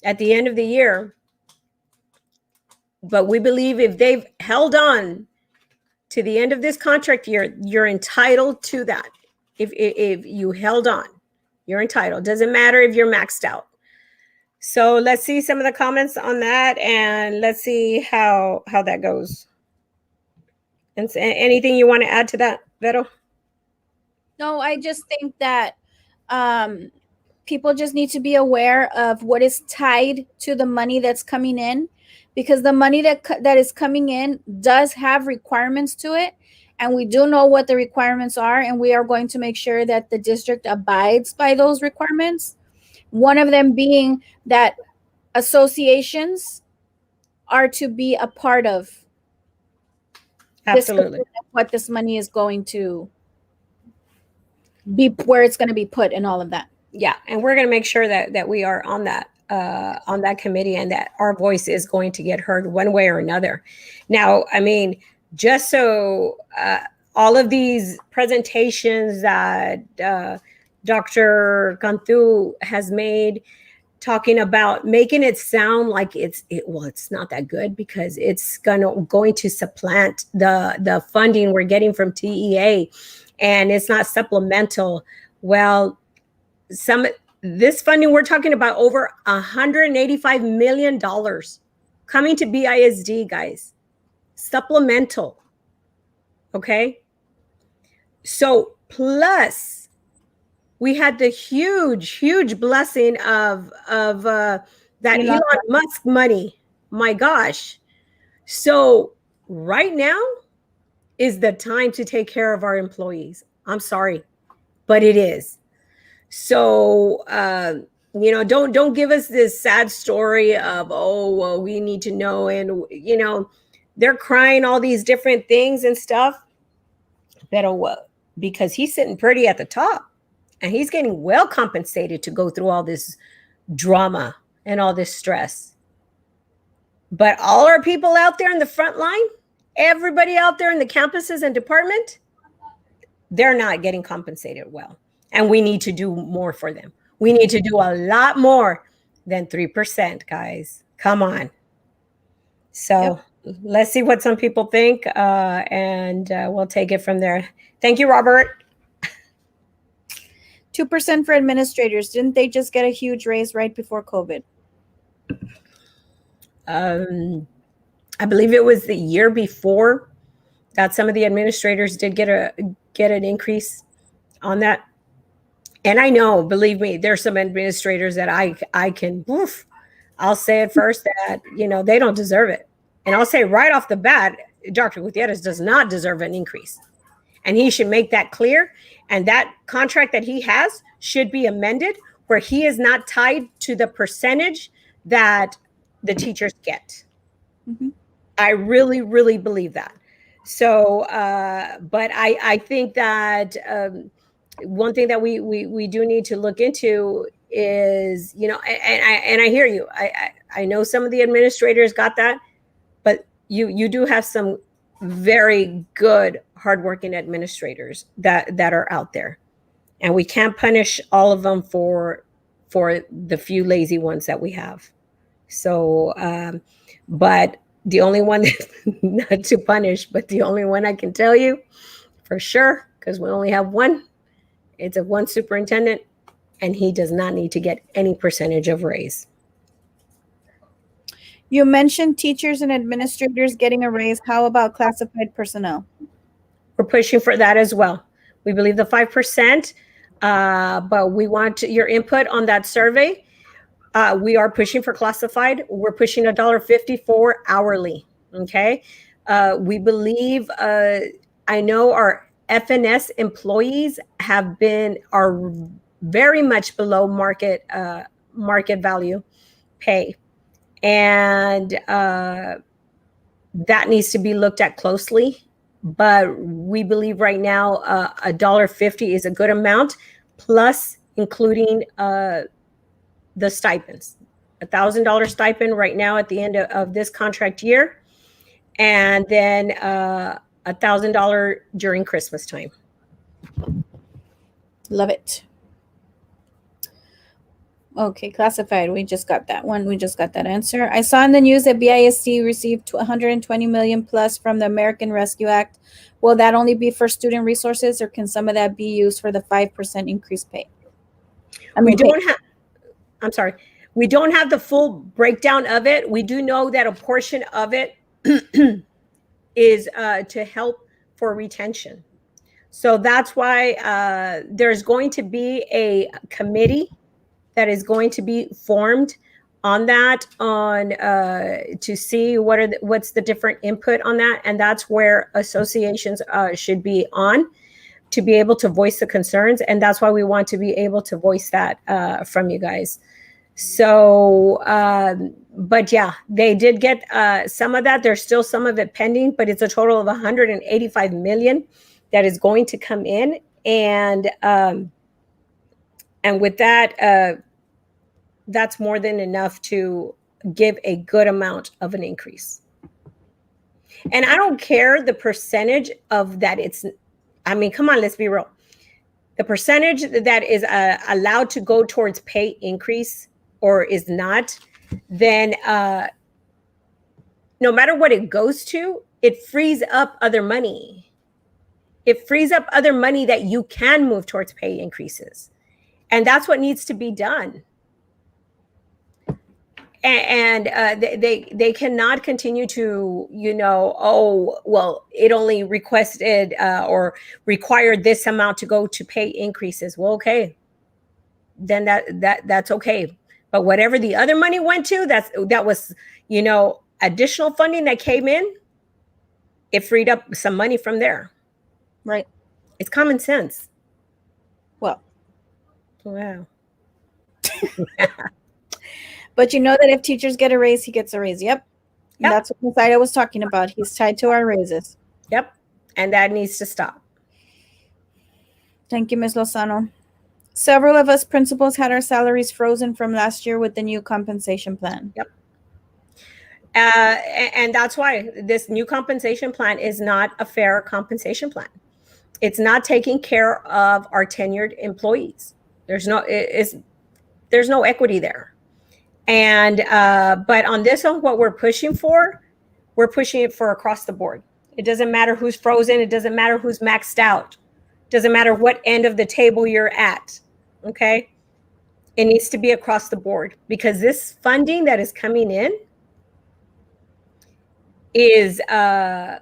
B: at the end of the year. But we believe if they've held on to the end of this contract year, you're entitled to that. If you held on, you're entitled. Doesn't matter if you're maxed out. So let's see some of the comments on that, and let's see how that goes. And anything you want to add to that, Vero?
A: No, I just think that people just need to be aware of what is tied to the money that's coming in, because the money that is coming in does have requirements to it. And we do know what the requirements are, and we are going to make sure that the district abides by those requirements. One of them being that associations are to be a part of
B: Absolutely
A: what this money is going to be, where it's going to be put, and all of that.
B: Yeah, and we're going to make sure that we are on that committee, and that our voice is going to get heard one way or another. Now, I mean, just so all of these presentations that Dr. Cantu has made, talking about making it sound like it's not that good, because it's going to supplant the funding we're getting from TEA, and it's not supplemental. Well, this funding, we're talking about over $185 million coming to BISD, guys. Supplemental. Okay. So plus we had the huge blessing of that Elon Musk money. My gosh. So right now is the time to take care of our employees. I'm sorry, but it is. So, don't give us this sad story of, oh, well, we need to know. And, they're crying all these different things and stuff. But because he's sitting pretty at the top and he's getting well compensated to go through all this drama and all this stress. But all our people out there in the front line, everybody out there in the campuses and department, they're not getting compensated well. And we need to do more for them. We need to do a lot more than 3%, guys. Come on. So let's see what some people think, and we'll take it from there. Thank you, Robert.
A: 2% for administrators. Didn't they just get a huge raise right before COVID?
B: I believe it was the year before that some of the administrators did get an increase on that. And I know, believe me, there's some administrators that I can, I'll say it first that, they don't deserve it. And I'll say right off the bat, Dr. Gutierrez does not deserve an increase. And he should make that clear. And that contract that he has should be amended where he is not tied to the percentage that the teachers get. Mm-hmm. I really, really believe that. So, but I think that one thing that we do need to look into is, and I hear you. I know some of the administrators got that, but you do have some very good, hardworking administrators that are out there, and we can't punish all of them for the few lazy ones that we have. So, but the only one not to punish, but the only one I can tell you for sure, because we only have one, it's a one superintendent, and he does not need to get any percentage of raise.
A: You mentioned teachers and administrators getting a raise. How about classified personnel?
B: We're pushing for that as well. We believe the 5%, but we want your input on that survey. We are pushing for classified. We're pushing $1.50 for hourly. Okay. We believe, I know our FNS employees are very much below market value pay. And that needs to be looked at closely. But we believe right now $1.50 is a good amount, plus including the stipends, $1,000 stipend right now at the end of this contract year, and then $1,000 during Christmas time.
A: Love it. Okay, classified. We just got that one. We just got that answer. I saw in the news that BISD received $120 million plus from the American Rescue Act. Will that only be for student resources, or can some of that be used for the 5% increased pay?
B: We don't have the full breakdown of it. We do know that a portion of it is to help for retention. So that's why there's going to be a committee that is going to be formed on that, to see what's the different input on that. And that's where associations should be on, to be able to voice the concerns. And that's why we want to be able to voice that from you guys. So, but yeah, they did get some of that. There's still some of it pending, but it's a total of $185 million that is going to come in. And with that, that's more than enough to give a good amount of an increase. And I don't care the percentage of that. Come on, let's be real. The percentage that is allowed to go towards pay increase or is not, then no matter what it goes to, it frees up other money. It frees up other money that you can move towards pay increases. And that's what needs to be done. And they cannot continue to, oh, well, it only requested or required this amount to go to pay increases. Well, okay, then that's okay. But whatever the other money went to, that was, additional funding that came in, it freed up some money from there.
A: Right.
B: It's common sense.
A: Well,
B: wow.
A: But you know that if teachers get a raise, he gets a raise. Yep. That's what the side I was talking about. He's tied to our raises.
B: Yep. And that needs to stop.
A: Thank you, Ms. Lozano. Several of us principals had our salaries frozen from last year with the new compensation plan.
B: Yep. And that's why this new compensation plan is not a fair compensation plan. It's not taking care of our tenured employees. There's no equity there. And but on this one, what we're pushing it for across the board. It doesn't matter who's frozen. It doesn't matter who's maxed out. It doesn't matter what end of the table you're at. Okay. It needs to be across the board, because this funding that is coming in is, the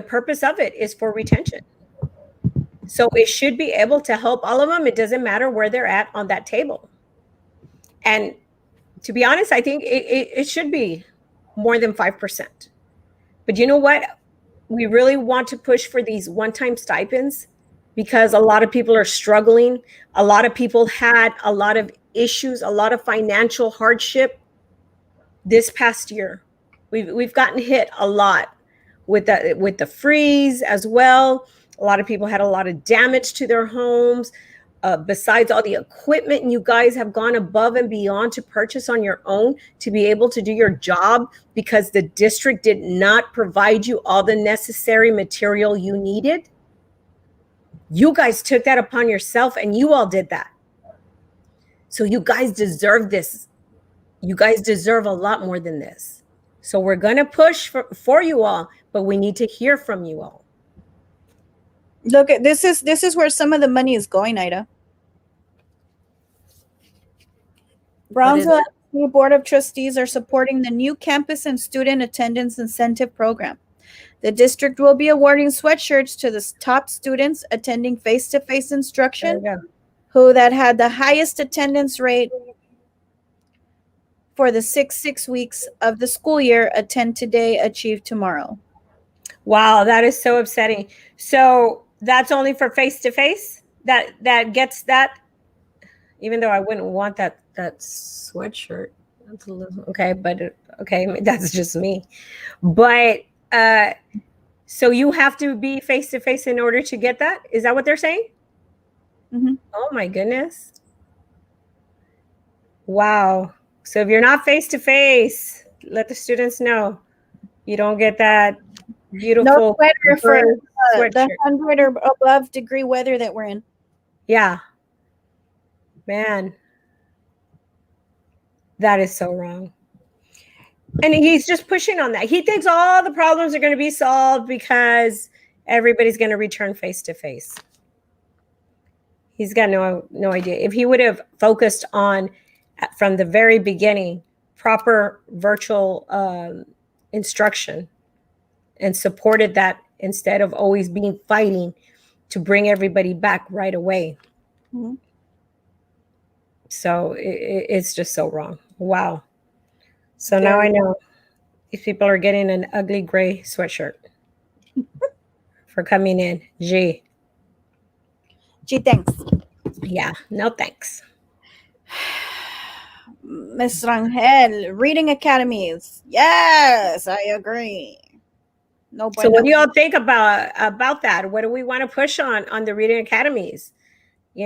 B: purpose of it is for retention. So it should be able to help all of them. It doesn't matter where they're at on that table. And to be honest, I think it should be more than 5%. But you know what? We really want to push for these one-time stipends, because a lot of people are struggling. A lot of people had a lot of issues, a lot of financial hardship this past year. We've gotten hit a lot with the freeze as well. A lot of people had a lot of damage to their homes. Besides all the equipment you guys have gone above and beyond to purchase on your own to be able to do your job, because the district did not provide you all the necessary material you needed. You guys took that upon yourself, and you all did that. So you guys deserve this. You guys deserve a lot more than this. So we're going to push for you all, but we need to hear from you all.
A: Look, this is where some of the money is going, Ida. Brownsville Board of Trustees are supporting the new campus and student attendance incentive program. The district will be awarding sweatshirts to the top students attending face-to-face instruction who that had the highest attendance rate for the 6 weeks of the school year. Attend today, achieve tomorrow.
B: Wow, that is so upsetting. So that's only for face-to-face? That gets that? Even though I wouldn't want that sweatshirt. That's a little, okay, but okay, that's just me. But so you have to be face-to-face in order to get that? Is that what they're saying?
A: Mm-hmm.
B: Oh my goodness. Wow. So if you're not face-to-face, let the students know you don't get that beautiful
A: no sweater for
B: sweatshirt.
A: The 100 or above degree weather that we're in.
B: Yeah. Man. That is so wrong. And he's just pushing on that. He thinks all the problems are going to be solved because everybody's going to return face-to-face. He's got no idea. If he would have focused on, from the very beginning, proper virtual instruction and supported that instead of always fighting to bring everybody back right away.
A: Mm-hmm.
B: So it's just so wrong. Wow. So now I know these people are getting an ugly gray sweatshirt for coming in. Gee,
A: thanks.
B: Yeah, no thanks.
A: Ms. Rangel, reading academies. Yes, I agree. No.
B: So what do y'all think about that? What do we want to push on the reading academies? Do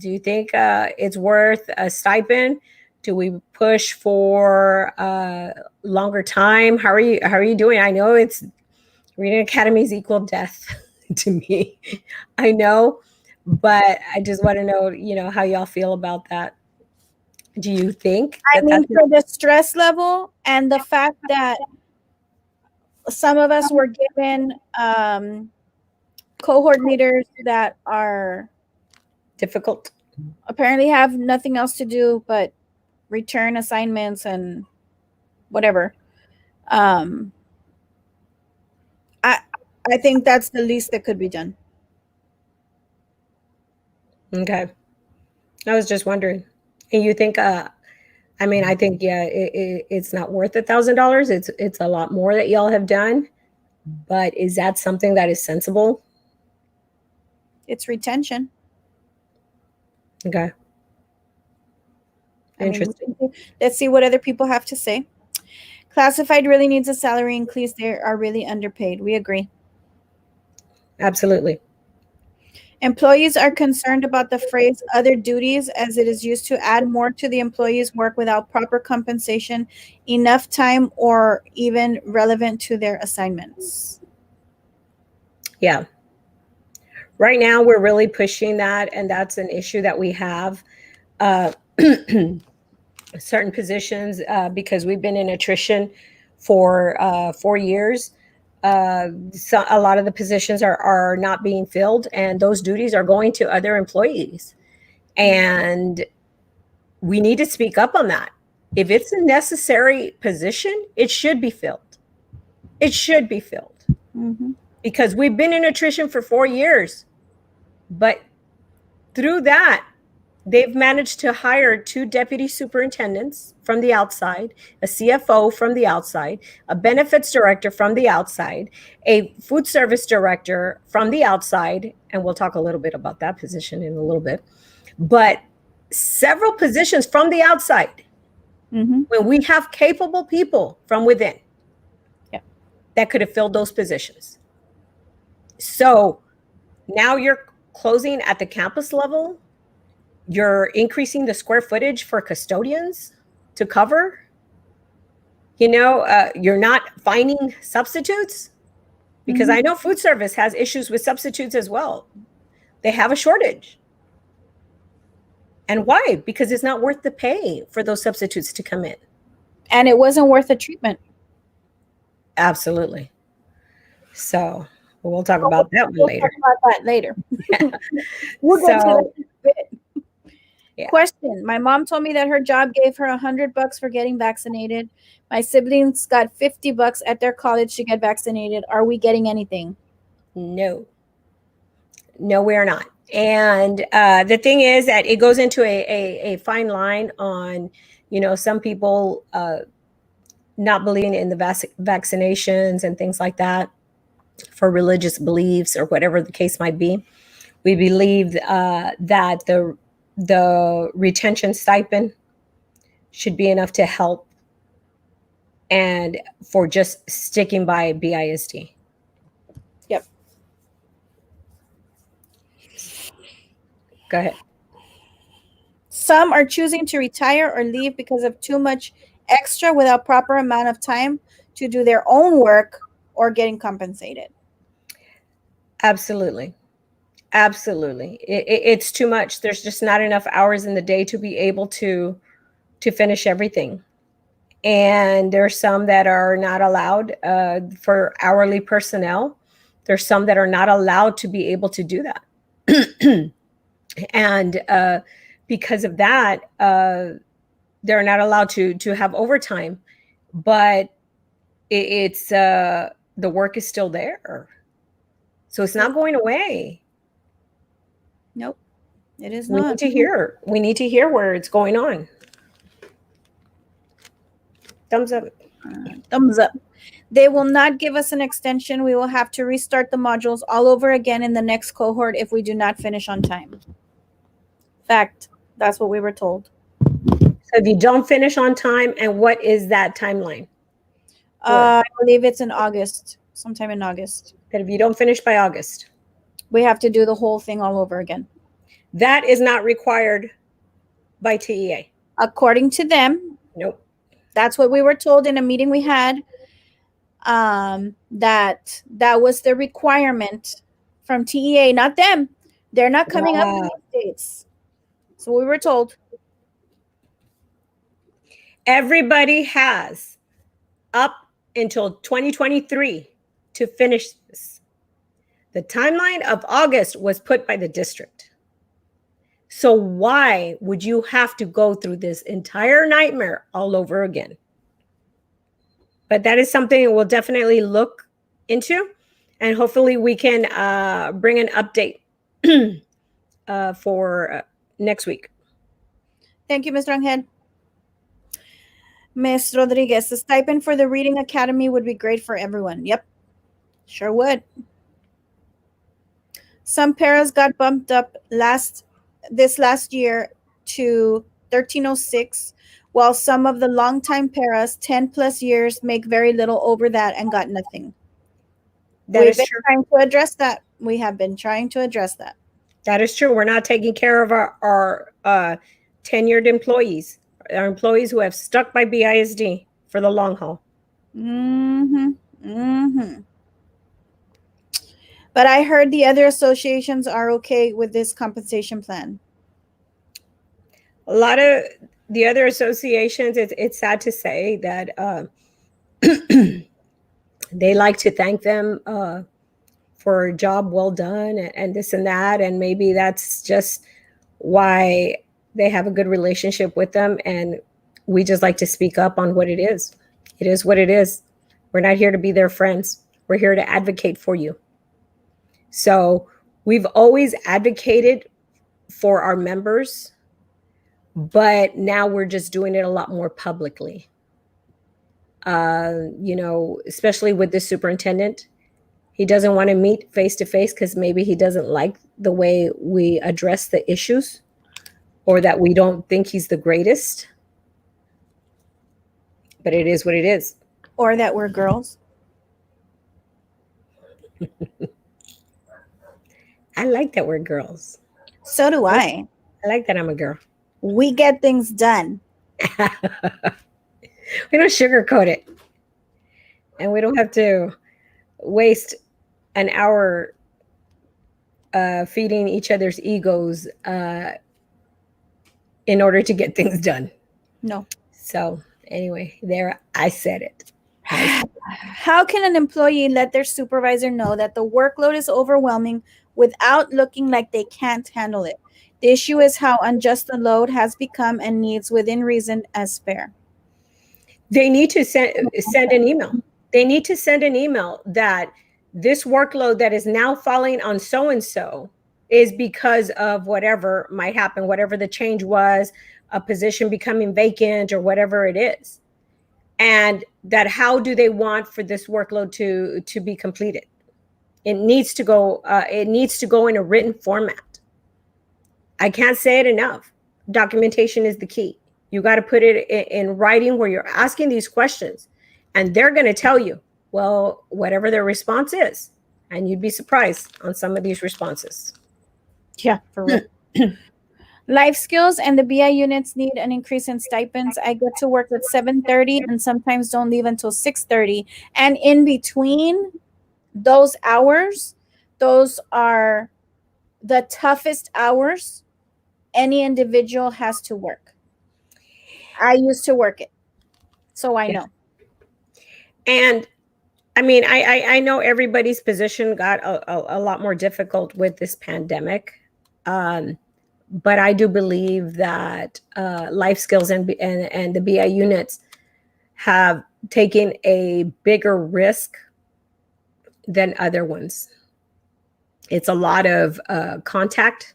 B: you think it's worth a stipend? Do we push for longer time? How are you doing? I know it's reading academies equal death to me. I know, but I just want to know, how y'all feel about that. Do you think?
A: For the stress level and the fact that some of us were given cohort leaders that are
B: Difficult.
A: apparently have nothing else to do but return assignments and whatever. I think that's the least that could be done.
B: Okay. I was just wondering. And you think, I think, yeah, it's not worth $1,000. It's a lot more that y'all have done. But is that something that is sensible?
A: It's retention.
B: Okay. Interesting.
A: Let's see what other people have to say. Classified really needs a salary increase. They are really underpaid. We agree.
B: Absolutely.
A: Employees are concerned about the phrase other duties as it is used to add more to the employee's work without proper compensation, enough time, or even relevant to their assignments.
B: Yeah. Right now, we're really pushing that, and that's an issue that we have. Certain positions, because we've been in attrition for 4 years. So a lot of the positions are not being filled, and those duties are going to other employees. And we need to speak up on that. If it's a necessary position, it should be filled. It should be filled.
A: Mm-hmm.
B: Because we've been in attrition for 4 years. But through that, they've managed to hire 2 deputy superintendents from the outside, a CFO from the outside, a benefits director from the outside, a food service director from the outside, and we'll talk a little bit about that position in a little bit, but several positions from the outside.
A: Mm-hmm.
B: When we have capable people from within,
A: yeah,
B: that could have filled those positions. So now you're closing at the campus level. You're increasing the square footage for custodians to cover. You're not finding substitutes, because I know food service has issues with substitutes as well. They have a shortage. And why? Because it's not worth the pay for those substitutes to come in.
A: And it wasn't worth the treatment.
B: Absolutely. So we'll talk about that one later.
A: Talk about that later.
B: Yeah.
A: We'll get to that in a bit.
B: Yeah.
A: Question. My mom told me that her job gave her $100 for getting vaccinated. My siblings got $50 at their college to get vaccinated. Are we getting anything?
B: No, we are not. And the thing is that it goes into a fine line on, some people not believing in the vaccinations and things like that for religious beliefs or whatever the case might be. We believe that the retention stipend should be enough to help and for just sticking by BISD.
A: Yep.
B: Go ahead.
A: Some are choosing to retire or leave because of too much extra without proper amount of time to do their own work or getting compensated.
B: Absolutely. It's too much. There's just not enough hours in the day to be able to finish everything. And there's some that are not allowed for hourly personnel. There's some that are not allowed to be able to do that. And because of that, they're not allowed to have overtime. But it's the work is still there. So it's not going away.
A: Nope, it is not.
B: We need to hear where it's going on. Thumbs up.
A: Thumbs up. They will not give us an extension. We will have to restart the modules all over again in the next cohort if we do not finish on time. Fact. That's what we were told.
B: So if you don't finish on time, and what is that timeline?
A: I believe it's in August, sometime in August.
B: That if you don't finish by August,
A: we have to do the whole thing all over again.
B: That is not required by TEA.
A: According to them.
B: Nope.
A: That's what we were told in a meeting we had. That was the requirement from TEA, not them. They're not coming up with these dates. So we were told.
B: Everybody has up until 2023 to finish this. The timeline of August was put by the district. So why would you have to go through this entire nightmare all over again? But that is something we'll definitely look into, and hopefully we can bring an update for next week.
A: Thank you, Mr. Angel. Ms. Rodriguez, the stipend for the Reading Academy would be great for everyone. Yep, sure would. Some paras got bumped up this last year to 1306, while some of the longtime paras, 10 plus years, make very little over that and got nothing.
B: That
A: We've
B: is
A: been
B: true.
A: trying to address that. We have been trying to address that.
B: That is true. We're not taking care of our tenured employees, our employees who have stuck by BISD for the long haul.
A: But I heard the other associations are okay with this compensation plan.
B: A lot of the other associations, it's sad to say that they like to thank them for a job well done and this and that. And maybe that's just why they have a good relationship with them. And we just like to speak up on what it is. It is what it is. We're not here to be their friends. We're here to advocate for you. So we've always advocated for our members, but now we're just doing it a lot more publicly. Especially with the superintendent. He doesn't want to meet face to face because maybe he doesn't like the way we address the issues, or that we don't think he's the greatest. But it is what it is.
A: Or that we're girls.
B: I like that we're girls.
A: So do I.
B: I like that I'm a girl.
A: We get things done.
B: We don't sugarcoat it. And we don't have to waste an hour feeding each other's egos in order to get things done.
A: No.
B: So anyway, there, I said it.
A: How can an employee let their supervisor know that the workload is overwhelming without looking like they can't handle it? The issue is how unjust the load has become and needs within reason as fair.
B: They need to send an email. They need to send an email that this workload that is now falling on so-and-so is because of whatever might happen, whatever the change was, a position becoming vacant or whatever it is. And that how do they want for this workload to be completed? It needs to go in a written format. I can't say it enough. Documentation is the key. You got to put it in writing where you're asking these questions, and they're going to tell you, well, whatever their response is. And you'd be surprised on some of these responses.
A: Yeah, for real. Life skills and the BI units need an increase in stipends. I get to work at 7:30 and sometimes don't leave until 6:30. And in between those hours, those are the toughest hours any individual has to work. I used to work it, so I know.
B: And I mean, I know everybody's position got a lot more difficult with this pandemic. But I do believe that life skills and the BI units have taken a bigger risk than other ones. It's a lot of contact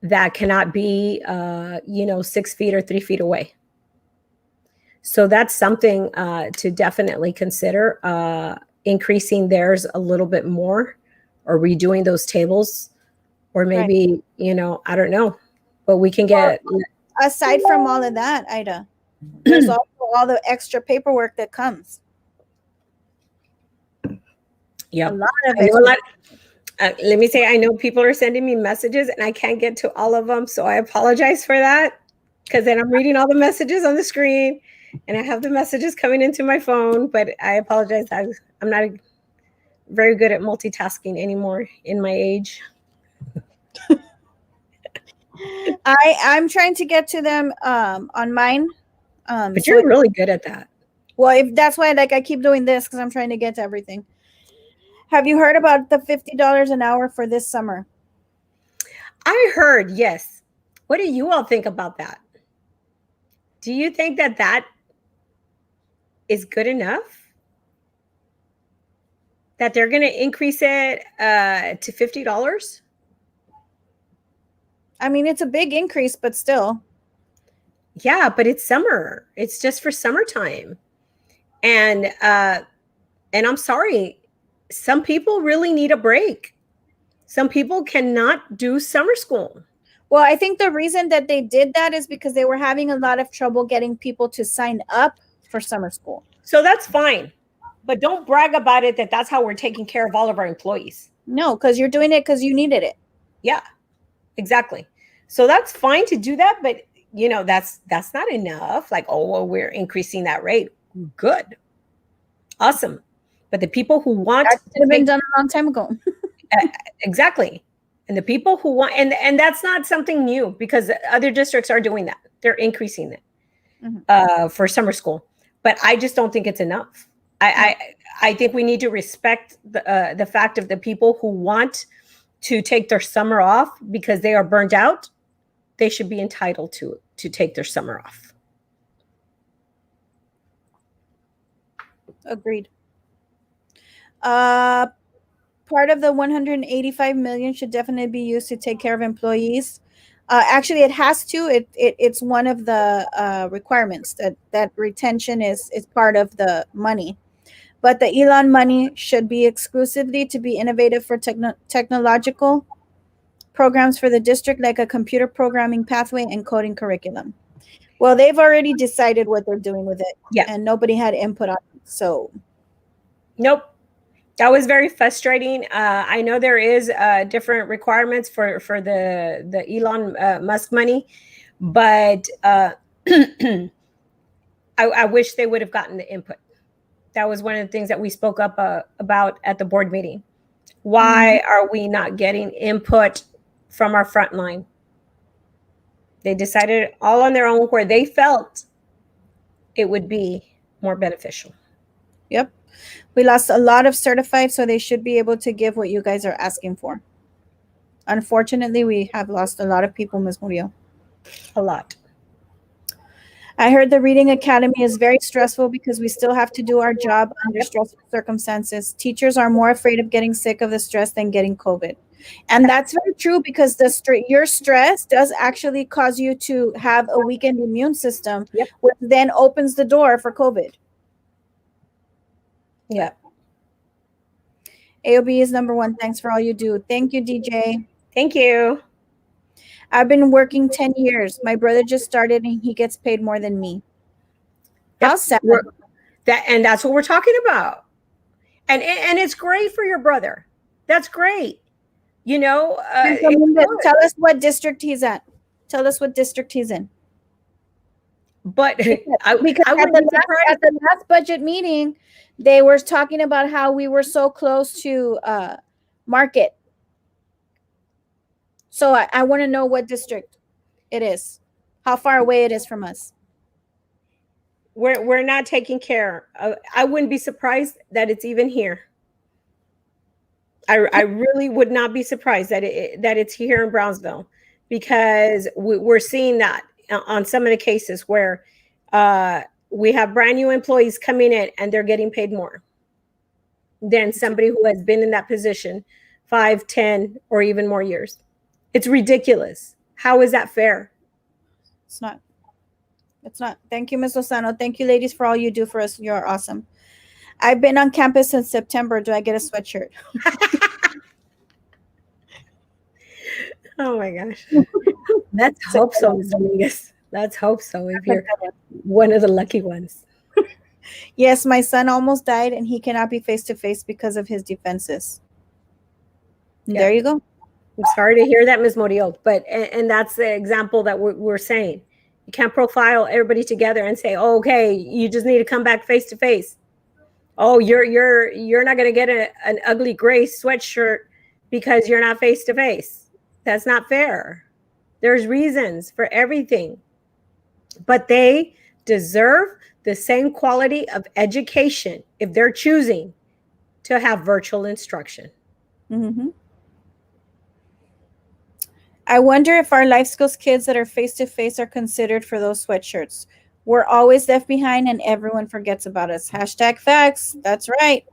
B: that cannot be, 6 feet or 3 feet away. So that's something to definitely consider, increasing theirs a little bit more, or redoing those tables. Or maybe, I don't know, but we can get.
A: Aside from all of that, Ida, there's also all the extra paperwork that comes.
B: Yeah.
A: A lot of it.
B: Let me say, I know people are sending me messages and I can't get to all of them. So I apologize for that, because then I'm reading all the messages on the screen and I have the messages coming into my phone, but I apologize. I'm not very good at multitasking anymore in my age.
A: I'm trying to get to them on mine.
B: But you're really good at that.
A: Well, if that's why, like, I keep doing this because I'm trying to get to everything. Have you heard about the $50 an hour for this summer?
B: I heard, yes. What do you all think about that? Do you think that that is good enough? That they're going to increase it to $50?
A: I mean, it's a big increase, but still.
B: Yeah, but it's summer. It's just for summertime. And I'm sorry, some people really need a break. Some people cannot do summer school.
A: Well, I think the reason that they did that is because they were having a lot of trouble getting people to sign up for summer school.
B: So that's fine. But don't brag about it that that's how we're taking care of all of our employees.
A: No, because you're doing it because you needed it.
B: Yeah, exactly. So that's fine to do that, but you know, that's not enough. Like, oh, well, we're increasing that rate. Good. Awesome. But the people who want
A: That should have been done a long time ago.
B: exactly. And the people who want, and that's not something new because other districts are doing that. They're increasing it for summer school. But I just don't think it's enough. I think we need to respect the fact of the people who want to take their summer off because they are burnt out. They should be entitled to take their summer off.
A: Agreed. Part of the 185 million should definitely be used to take care of employees. Actually, it has to. It's one of the requirements that retention is part of the money. But the Elon money should be exclusively to be innovative for technological programs for the district, like a computer programming pathway and coding curriculum. Well, they've already decided what they're doing with it, and nobody had input on it. So,
B: nope. That was very frustrating. I know there is different requirements for the Elon Musk money, but I wish they would have gotten the input. That was one of the things that we spoke up about at the board meeting. Why are we not getting input from our front line? They decided all on their own where they felt it would be more beneficial.
A: Yep. We lost a lot of certified, so they should be able to give what you guys are asking for. Unfortunately, we have lost a lot of people, Ms. Murillo.
B: A lot.
A: I heard the Reading Academy is very stressful because we still have to do our job under stressful circumstances. Teachers are more afraid of getting sick of the stress than getting COVID. And that's very true because your stress does actually cause you to have a weakened immune system, which then opens the door for COVID.
B: Yeah.
A: AOB is number one. Thanks for all you do. Thank you, DJ.
B: Thank you.
A: I've been working 10 years. My brother just started and he gets paid more than me. How sad.
B: And that's what we're talking about. And it's great for your brother. That's great. You know,
A: tell us what district he's at. Tell us what district he's in.
B: But
A: because at the last budget meeting, they were talking about how we were so close to market. So I want to know what district it is, how far away it is from us.
B: We're not taking care of. I wouldn't be surprised that it's even here. I really would not be surprised that it's here in Brownsville, because we're seeing that on some of the cases where we have brand new employees coming in and they're getting paid more than somebody who has been in that position 5, 10, or even more years. It's ridiculous. How is that fair?
A: It's not. It's not. Thank you, Ms. Lozano. Thank you, ladies, for all you do for us. You're awesome. I've been on campus since September. Do I get a sweatshirt?
B: Oh my gosh. Let's hope so, Ms. Dominguez. Let's hope so if you're one of the lucky ones.
A: Yes, my son almost died and he cannot be face-to-face because of his defenses. Yeah. There you go.
B: I'm sorry to hear that, Ms. Murillo, but and that's the example that we're saying. You can't profile everybody together and say, oh, okay, you just need to come back face to face. Oh, you're not going to get an ugly gray sweatshirt because you're not face to face. That's not fair. There's reasons for everything, but they deserve the same quality of education if they're choosing to have virtual instruction.
A: Mm-hmm. I wonder if our life skills kids that are face to face are considered for those sweatshirts. We're always left behind and everyone forgets about us. Hashtag facts. That's right.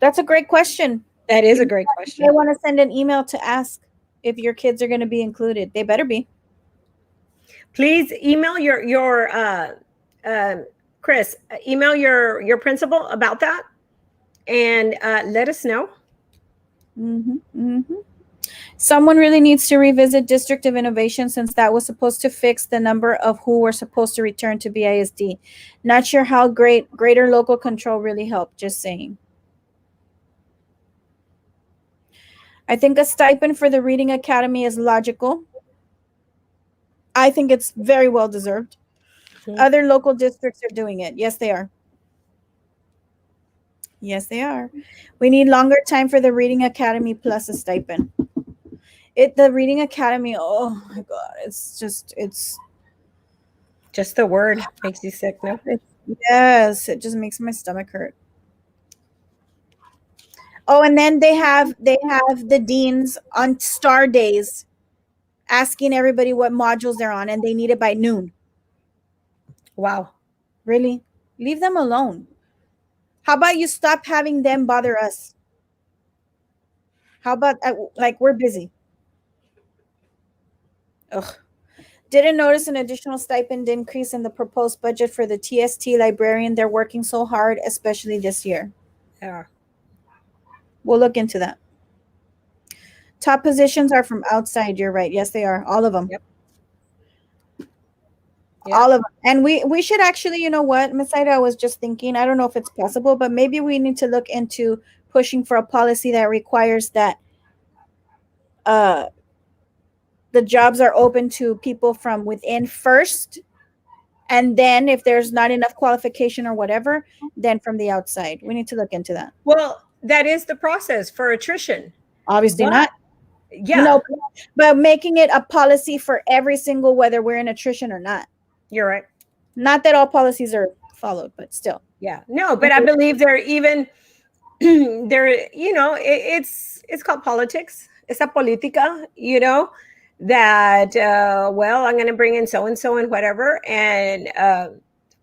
A: That's a great question.
B: That is a great question.
A: I want to send an email to ask if your kids are going to be included. They better be.
B: Please email your Chris, email your principal about that and let us know.
A: Mm-hmm. Mm-hmm. Someone really needs to revisit District of Innovation since that was supposed to fix the number of who were supposed to return to BISD. Not sure how greater local control really helped. Just saying. I think a stipend for the Reading Academy is logical. I think it's very well deserved.
B: Mm-hmm.
A: Other local districts are doing it. Yes, they are. Yes, they are. We need longer time for the Reading Academy plus a stipend. The Reading Academy, oh my God, it's just
B: the word makes you sick, no?
A: Yes, it just makes my stomach hurt. Oh, and then they have the deans on star days asking everybody what modules they're on, and they need it by noon.
B: Wow.
A: Really? Leave them alone. How about you stop having them bother us? How about like we're busy? Ugh. Didn't notice an additional stipend increase in the proposed budget for the TST librarian. They're working so hard, especially this year.
B: Yeah.
A: We'll look into that. Top positions are from outside. You're right. Yes, they are. All of them.
B: Yep.
A: All of them. And we should actually, you know what, Ms. Ida, I was just thinking, I don't know if it's possible, but maybe we need to look into pushing for a policy that requires that the jobs are open to people from within first. And then if there's not enough qualification or whatever, then from the outside. We need to look into that.
B: Well, that is the process for attrition.
A: Obviously not.
B: Yeah.
A: No, but making it a policy for every single, whether we're in attrition or not.
B: You're right.
A: Not that all policies are followed, but still.
B: Yeah. No, but I believe they're even it's called politics. It's a politica, that well, I'm going to bring in so and so and whatever. And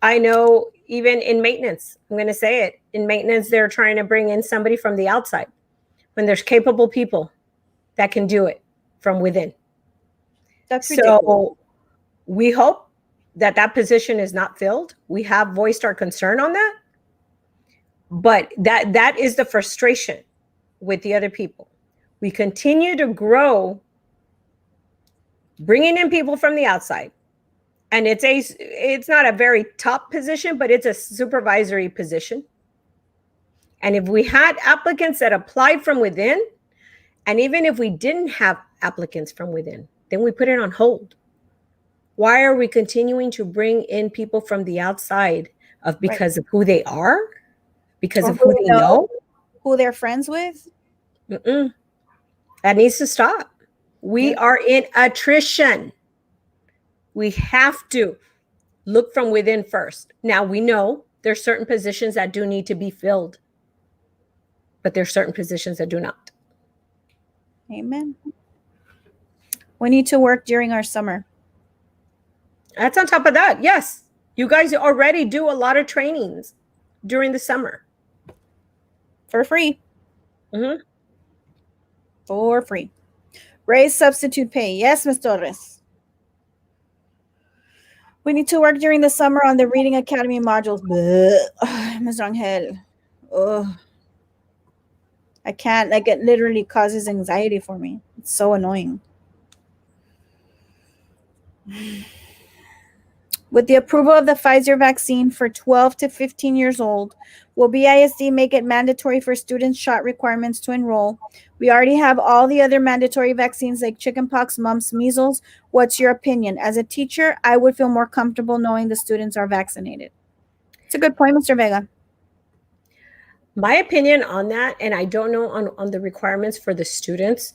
B: I know even in maintenance, I'm going to say it, in maintenance, they're trying to bring in somebody from the outside when there's capable people that can do it from within.
A: That's ridiculous.
B: So we hope that position is not filled. We have voiced our concern on that. But that is the frustration with the other people. We continue to grow, bringing in people from the outside. And it's not a very top position, but it's a supervisory position. And if we had applicants that applied from within, and even if we didn't have applicants from within, then we put it on hold. Why are we continuing to bring in people from the outside because of who they are? Because of who they know?
A: Who they're friends with?
B: Mm-mm. That needs to stop. We are in attrition. We have to look from within first. Now, we know there's certain positions that do need to be filled, but there's certain positions that do not.
A: Amen. We need to work during our summer.
B: That's on top of that. Yes. You guys already do a lot of trainings during the summer.
A: For free.
B: Mm-hmm.
A: For free. Raise substitute pay. Yes, Ms. Torres. We need to work during the summer on the Reading Academy modules. Ms. Rangel. Ugh. I can't. Like, it literally causes anxiety for me. It's so annoying. With the approval of the Pfizer vaccine for 12 to 15 years old, will BISD make it mandatory for students' shot requirements to enroll? We already have all the other mandatory vaccines like chickenpox, mumps, measles. What's your opinion? As a teacher, I would feel more comfortable knowing the students are vaccinated. It's a good point, Mr. Vega.
B: My opinion on that, and I don't know on the requirements for the students,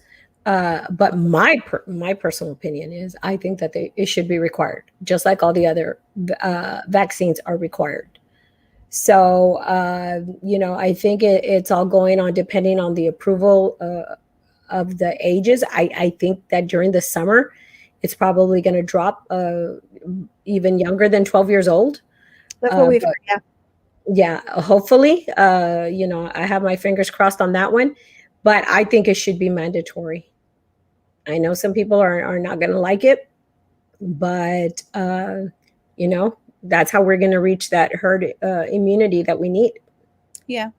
B: But my personal opinion is I think that it should be required, just like all the other vaccines are required. So, I think it's all going on depending on the approval of the ages. I think that during the summer, it's probably going to drop even younger than 12 years old.
A: That's what we've
B: But
A: heard.
B: yeah, hopefully, I have my fingers crossed on that one. But I think it should be mandatory. I know some people are not going to like it, but that's how we're going to reach that herd immunity that we need.
A: Yeah.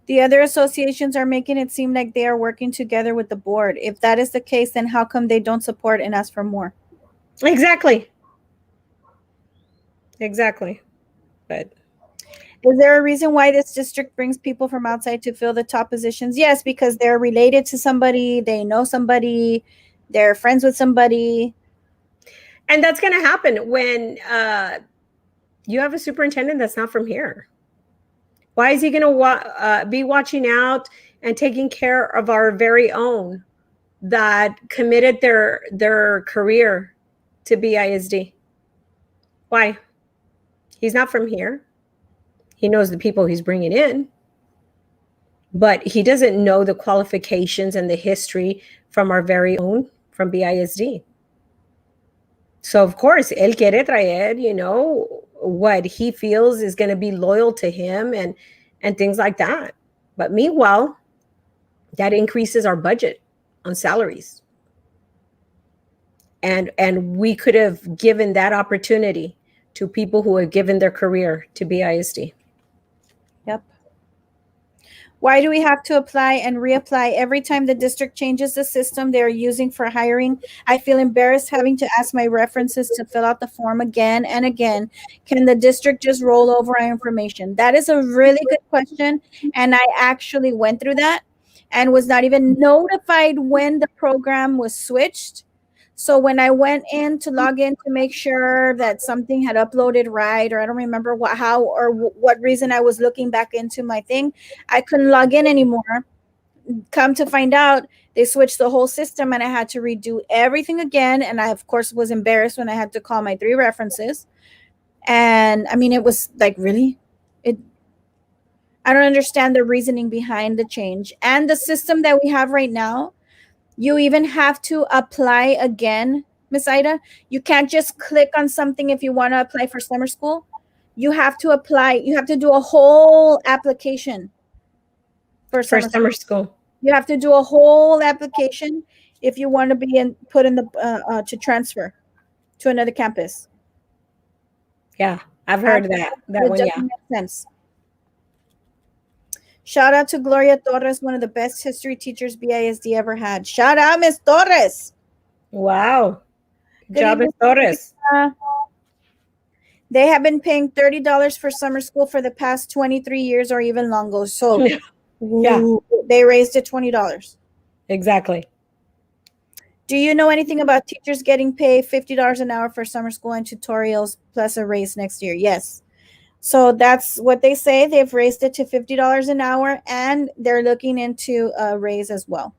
A: The other associations are making it seem like they are working together with the board. If that is the case, then how come they don't support and ask for more?
B: Exactly. But
A: is there a reason why this district brings people from outside to fill the top positions? Yes, because they're related to somebody, they know somebody, they're friends with somebody.
B: And that's going to happen when you have a superintendent that's not from here. Why is he going to be watching out and taking care of our very own that committed their career to BISD? Why? He's not from here. He knows the people he's bringing in, but he doesn't know the qualifications and the history from our very own from BISD. So, of course, él quiere traer, what he feels is going to be loyal to him and things like that. But meanwhile, that increases our budget on salaries. And we could have given that opportunity to people who have given their career to BISD.
A: Yep. Why do we have to apply and reapply every time the district changes the system they are using for hiring? I feel embarrassed having to ask my references to fill out the form again and again. Can the district just roll over our information? That is a really good question. And I actually went through that and was not even notified when the program was switched. So when I went in to log in to make sure that something had uploaded right, or I don't remember what reason I was looking back into my thing, I couldn't log in anymore. Come to find out, they switched the whole system and I had to redo everything again. And I, of course, was embarrassed when I had to call my 3 references. And I mean, it was like, really? I don't understand the reasoning behind the change. And the system that we have right now, you even have to apply again, Miss Ida. You can't just click on something if you want to apply for summer school. You have to apply. You have to do a whole application for summer school. You have to do a whole application if you want to be put in the to transfer to another campus.
B: Yeah, I've heard that one. Yeah,
A: makes sense. Shout out to Gloria Torres, one of the best history teachers BISD ever had. Shout out, Miss Torres.
B: Wow. Good job, Miss Torres.
A: They have been paying $30 for summer school for the past 23 years or even longer. So yeah, they raised it $20.
B: Exactly.
A: Do you know anything about teachers getting paid $50 an hour for summer school and tutorials plus a raise next year? Yes. So that's what they say. They've raised it to $50 an hour, and they're looking into a raise as well.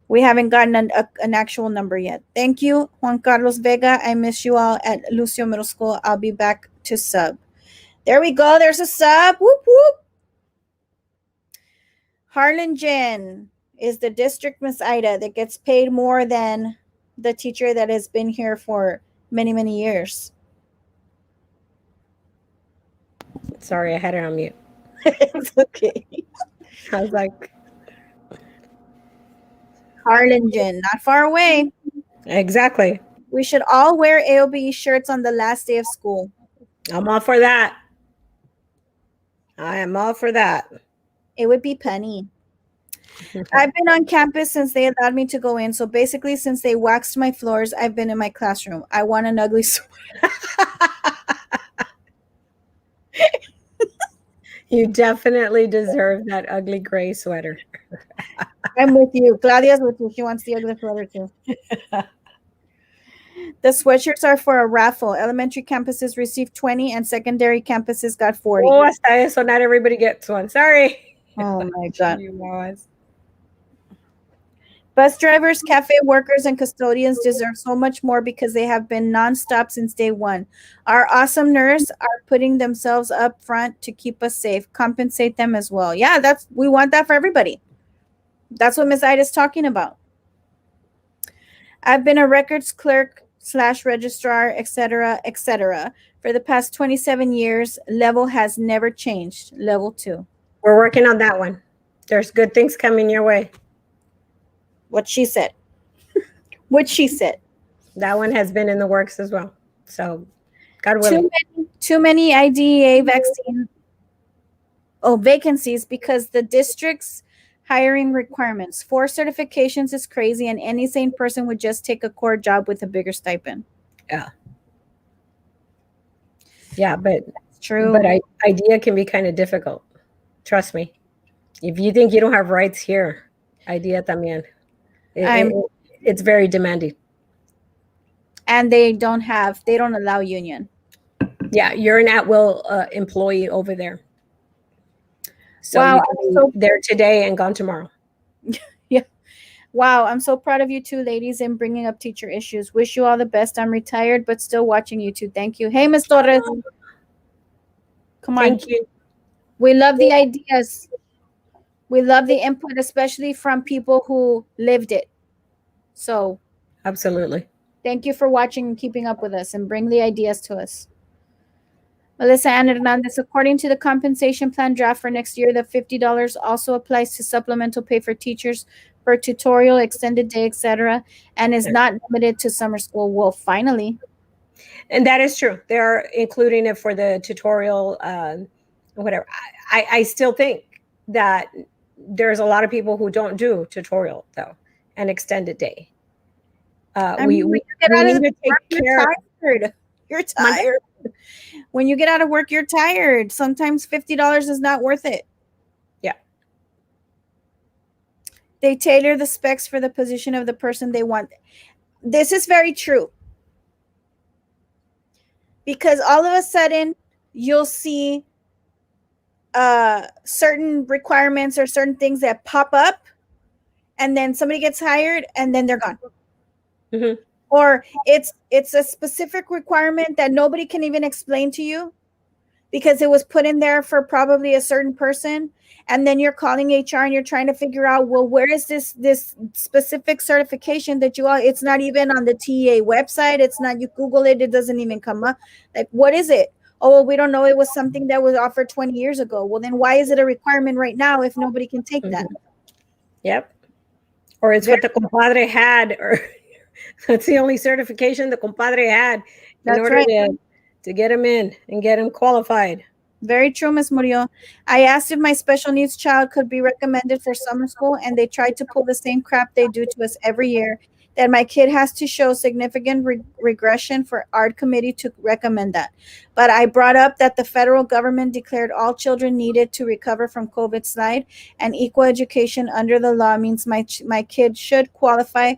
A: We haven't gotten an actual number yet. Thank you, Juan Carlos Vega. I miss you all at Lucio Middle School. I'll be back to sub. There we go. There's a sub. Whoop, whoop. Harlingen is the district Miss Ida that gets paid more than the teacher that has been here for many, many years.
B: Sorry, I had it on mute.
A: It's okay.
B: I was like,
A: Harlingen, not far away.
B: Exactly.
A: We should all wear AOBE shirts on the last day of school.
B: I'm all for that. I am all for that.
A: It would be punny. I've been on campus since they allowed me to go in. So basically, since they waxed my floors, I've been in my classroom. I want an ugly sweater.
B: You definitely deserve that ugly gray sweater.
A: I'm with you. Claudia's with you. She wants the ugly sweater too. The sweatshirts are for a raffle. Elementary campuses received 20 and secondary campuses got 40.
B: Oh, hasta eso, not everybody gets one. Sorry.
A: Oh my God. Bus drivers, cafe workers, and custodians deserve so much more because they have been nonstop since day one. Our awesome nurses are putting themselves up front to keep us safe. Compensate them as well. Yeah, we want that for everybody. That's what Ms. Ida's talking about. I've been a records clerk / registrar, etc., etc. for the past 27 years. Level has never changed. Level 2.
B: We're working on that one. There's good things coming your way.
A: What she said. What she said.
B: That one has been in the works as well. So, God willing.
A: Too many IDEA vacancies because the district's hiring requirements. 4 certifications is crazy, and any sane person would just take a core job with a bigger stipend.
B: Yeah, but
A: it's true.
B: But IDEA can be kind of difficult. Trust me. If you think you don't have rights here, IDEA también. It's very demanding.
A: And they don't allow union.
B: Yeah, you're an at-will employee over there. So
A: wow,
B: you can be there today and gone tomorrow.
A: Yeah. Wow, I'm so proud of you two ladies in bringing up teacher issues. Wish you all the best. I'm retired, but still watching you two. Thank you. Hey, Ms. Torres. Come on.
B: Thank you.
A: We love the ideas. We love the input, especially from people who lived it. So
B: absolutely.
A: Thank you for watching and keeping up with us and bring the ideas to us. Melissa Ann Hernandez, according to the compensation plan draft for next year, the $50 also applies to supplemental pay for teachers for tutorial, extended day, etc., and is not limited to summer school. Well, finally.
B: And that is true. They're including it for the tutorial, whatever. I still think that there's a lot of people who don't do tutorial, though, and extended day. We need to take care.
A: You're tired. When you get out of work, you're tired. Sometimes $50 is not worth it.
B: Yeah.
A: They tailor the specs for the position of the person they want. This is very true. Because all of a sudden, you'll see certain requirements or certain things that pop up, and then somebody gets hired, and then they're gone.
B: Mm-hmm.
A: Or it's a specific requirement that nobody can even explain to you because it was put in there for probably a certain person. And then you're calling HR and you're trying to figure out, well, where is this specific certification that it's not even on the TEA website. It's not, you Google it, it doesn't even come up. Like, what is it? Oh, well, we don't know. It was something that was offered 20 years ago. Well, then why is it a requirement right now if nobody can take that?
B: Yep. Or it's what the compadre had, or that's the only certification the compadre had in order to get him in and get him qualified.
A: Very true, Ms. Murillo. I asked if my special needs child could be recommended for summer school, and they tried to pull the same crap they do to us every year, that my kid has to show significant regression for ARD committee to recommend that. But I brought up that the federal government declared all children needed to recover from COVID slide, and equal education under the law means my kid should qualify.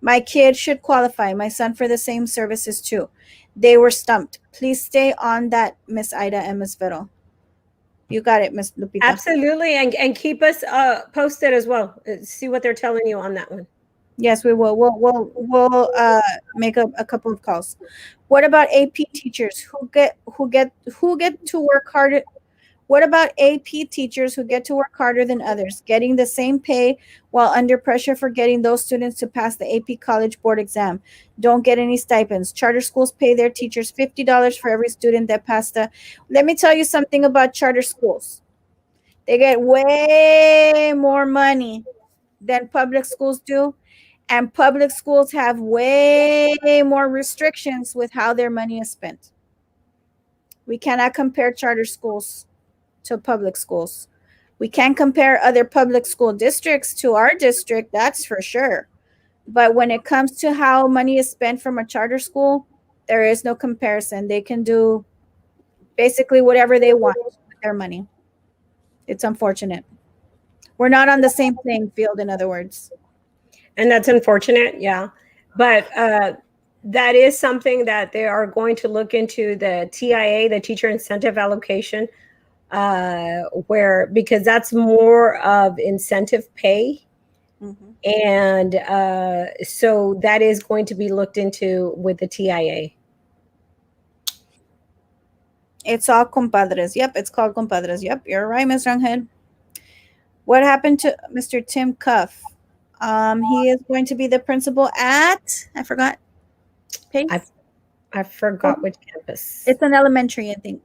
A: My kid should qualify, my son, for the same services too. They were stumped. Please stay on that, Miss Ida and Miss Vero. You got it, Miss Lupita.
B: Absolutely, and keep us posted as well. See what they're telling you on that one.
A: Yes, we will. We'll make a couple of calls. What about AP teachers who get to work harder? What about AP teachers who get to work harder than others, getting the same pay while under pressure for getting those students to pass the AP College Board exam? Don't get any stipends. Charter schools pay their teachers $50 for every student that passed the. Let me tell you something about charter schools. They get way more money than public schools do, and public schools have way more restrictions with how their money is spent. We cannot compare charter schools to public schools. We can't compare other public school districts to our district, that's for sure. But when it comes to how money is spent from a charter school, there is no comparison. They can do basically whatever they want with their money. It's unfortunate. We're not on the same playing field, in other words.
B: And that's unfortunate, yeah. But that is something that they are going to look into, the TIA, the teacher incentive allocation, because that's more of incentive pay
A: Mhm.
B: And so that is going to be looked into with the TIA.
A: It's all compadres. Yep, it's called compadres. Yep, you're right, Ms. Rangel. What happened to Mr. Tim Cuff? He is going to be the principal at, I forgot. Pace?
B: I forgot which campus.
A: It's an elementary, I think.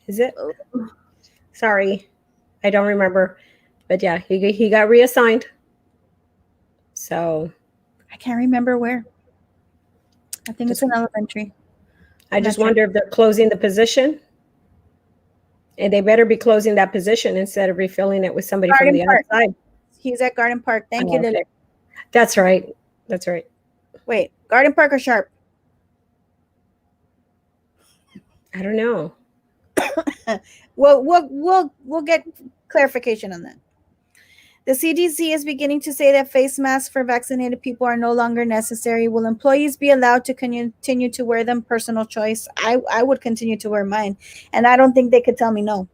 B: Is it? Sorry, I don't remember. But yeah, he got reassigned. So
A: I can't remember where. I think it's an elementary.
B: I just wonder if they're closing the position. And they better be closing that position instead of refilling it with somebody from the
A: Garden Park.
B: outside.
A: He's at Garden Park. Thank you,
B: Okay.
A: Lily.
B: That's right. That's right.
A: Wait, Garden Park or Sharp?
B: I don't know.
A: We'll get clarification on that. The CDC is beginning to say that face masks for vaccinated people are no longer necessary. Will employees be allowed to continue to wear them? Personal choice. I would continue to wear mine, and I don't think they could tell me no.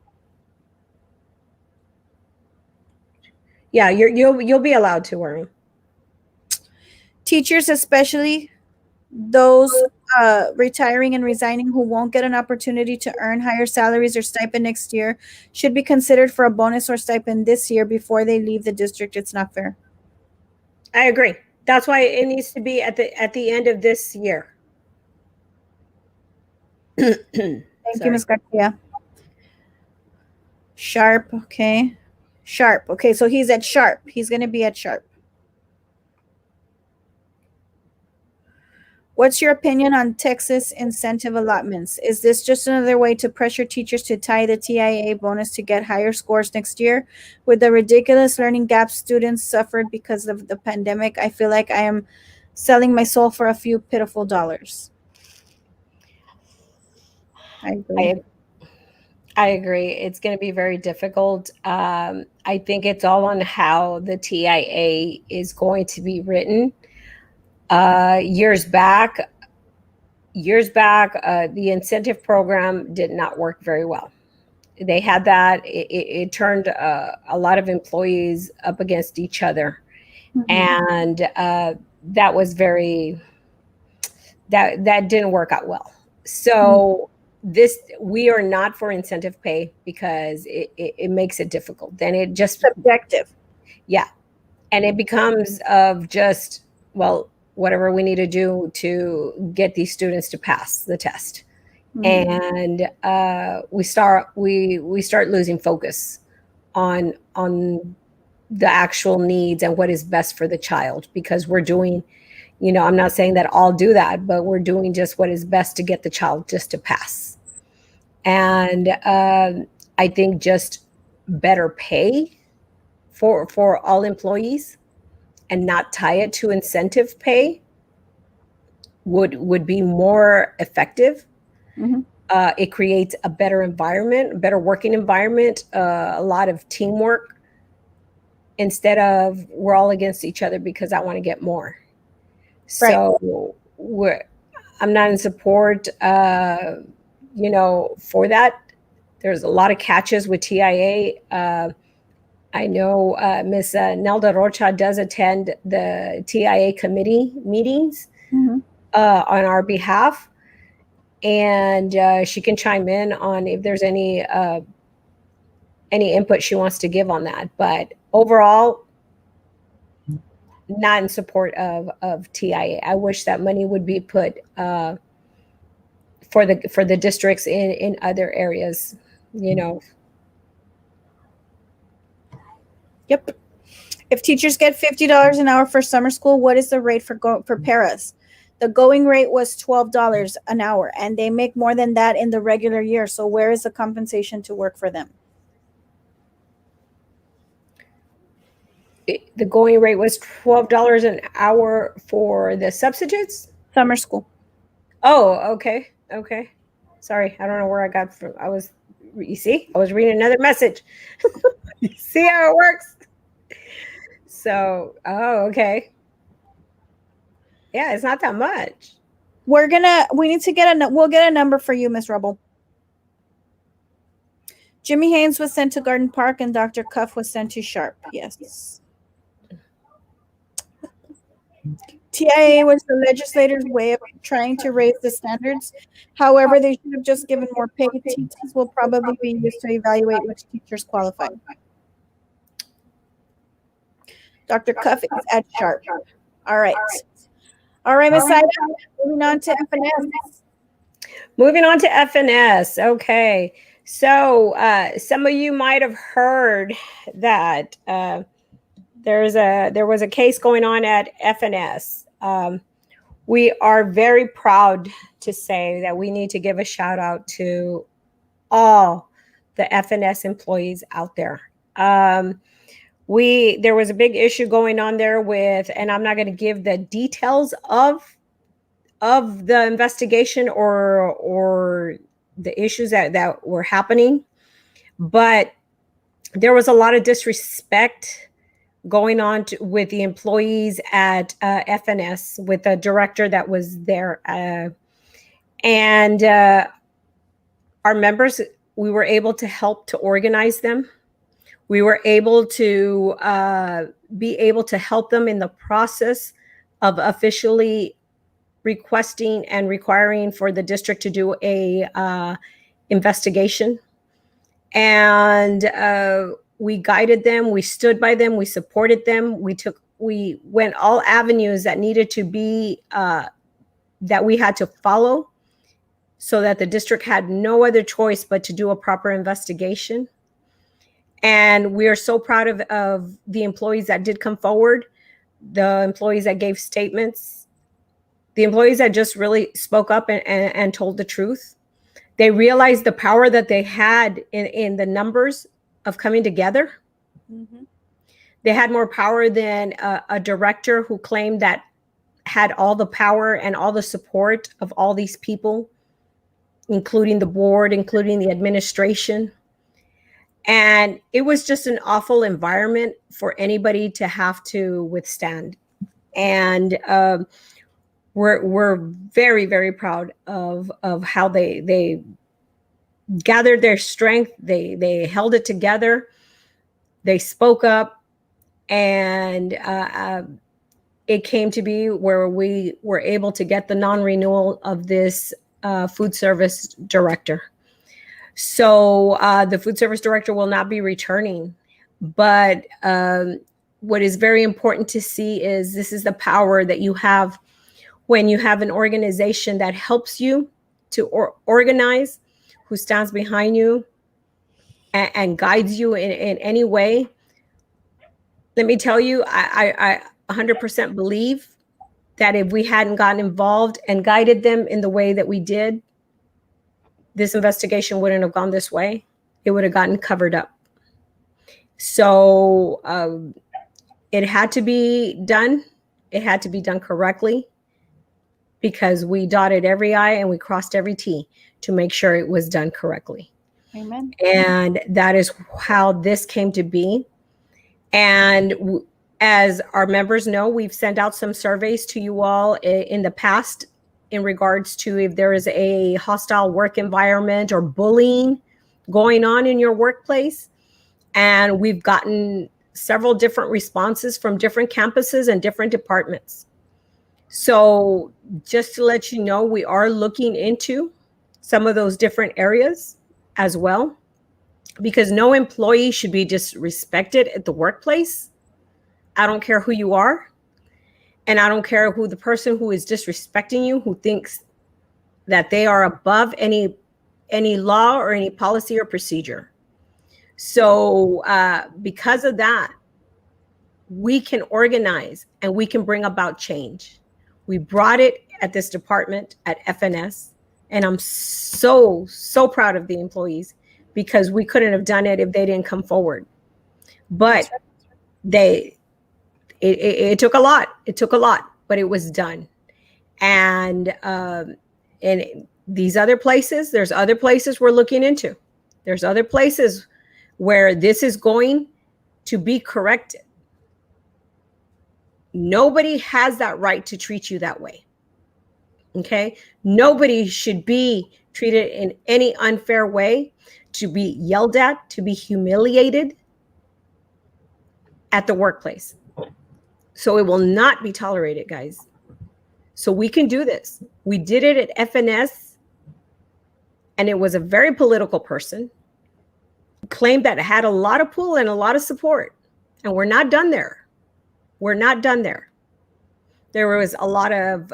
B: Yeah, you'll be allowed to wear them.
A: Teachers, especially those retiring and resigning who won't get an opportunity to earn higher salaries or stipend next year, should be considered for a bonus or stipend this year before they leave the district. It's not fair.
B: I agree. That's why it needs to be at the end of this year.
A: Thank you, Ms. Garcia. Sharp, okay. Sharp. Okay, so he's at Sharp. He's going to be at Sharp. What's your opinion on Texas incentive allotments? Is this just another way to pressure teachers to tie the TIA bonus to get higher scores next year? With the ridiculous learning gaps students suffered because of the pandemic, I feel like I am selling my soul for a few pitiful dollars. I agree.
B: I agree. It's going to be very difficult. I think it's all on how the TIA is going to be written. Years back, the incentive program did not work very well. They had that. It turned a lot of employees up against each other. And that was that didn't work out well. So we are not for incentive pay because it makes it difficult. Then it just
A: subjective.
B: Yeah. And it becomes of just, well, whatever we need to do to get these students to pass the test. And we start losing focus on the actual needs and what is best for the child, because we're doing, I'm not saying that all do that, but we're doing just what is best to get the child just to pass. And I think just better pay for all employees and not tie it to incentive pay would be more effective. It creates a better environment, a better working environment, a lot of teamwork, instead of we're all against each other because I want to get more. So I'm not in support, for that. There's a lot of catches with TIA. I know Ms. Nelda Rocha does attend the TIA committee meetings on our behalf. And she can chime in on if there's any input she wants to give on that. But overall, not in support of TIA. I wish that money would be put for the districts in other areas,
A: Yep. If teachers get $50 an hour for summer school, what is the rate for paras? The going rate was $12 an hour, and they make more than that in the regular year. So where is the compensation to work for them?
B: The going rate was $12 an hour for the substitutes?
A: Summer school.
B: Oh, okay. Okay. Sorry, I don't know where I got from. You see, I was reading another message. You see how it works? So, okay. Yeah, it's not that much.
A: We'll get a number for you, Miss Rubble. Jimmy Haynes was sent to Garden Park and Dr. Cuff was sent to Sharp. Yes. TIA was the legislator's way of trying to raise the standards. However, they should have just given more pay. TTs will probably be used to evaluate which teachers qualify. Dr. Cuff is at sharp. All right. All right, Ms. Saida, moving on to FNS.
B: Moving on to FNS. Okay. So some of you might have heard that there was a case going on at FNS. We are very proud to say that we need to give a shout out to all the FNS employees out there. There was a big issue going on there with, and I'm not going to give the details of the investigation or the issues that were happening, but there was a lot of disrespect going on with the employees at FNS, with the director that was there. And our members, we were able to help to organize them. We were able to help them in the process of officially requesting and requiring for the district to do a investigation. And we guided them, we stood by them, we supported them, we went all avenues that needed to be, that we had to follow, so that the district had no other choice but to do a proper investigation. And we are so proud of the employees that did come forward, the employees that gave statements, the employees that just really spoke up and told the truth. They realized the power that they had in the numbers of coming together. Mm-hmm. They had more power than a director who claimed that had all the power and all the support of all these people, including the board, including the administration. And it was just an awful environment for anybody to have to withstand. And we're very, very proud of how they gathered their strength. They held it together. They spoke up, and it came to be where we were able to get the non-renewal of this food service director. So the food service director will not be returning. But what is very important to see is this is the power that you have when you have an organization that helps you to organize, who stands behind you and guides you in any way. Let me tell you, I 100% believe that if we hadn't gotten involved and guided them in the way that we did, this investigation wouldn't have gone this way. It would have gotten covered up. So it had to be done. It had to be done correctly, because we dotted every I and we crossed every T to make sure it was done correctly.
A: Amen.
B: And that is how this came to be. And as our members know, we've sent out some surveys to you all in the past in regards to if there is a hostile work environment or bullying going on in your workplace. And we've gotten several different responses from different campuses and different departments. So just to let you know, we are looking into some of those different areas as well, because no employee should be disrespected at the workplace. I don't care who you are. And I don't care who the person who is disrespecting you, who thinks that they are above any law or any policy or procedure. So because of that, we can organize and we can bring about change. We brought it at this department at FNS. And I'm so, so proud of the employees, because we couldn't have done it if they didn't come forward. But it took a lot. It took a lot, but it was done. And in these other places, there's other places we're looking into. There's other places where this is going to be corrected. Nobody has that right to treat you that way. Okay? Nobody should be treated in any unfair way, to be yelled at, to be humiliated at the workplace. So it will not be tolerated, guys. So we can do this. We did it at FNS, and it was a very political person who claimed that it had a lot of pull and a lot of support. And we're not done there. We're not done there. There was a lot of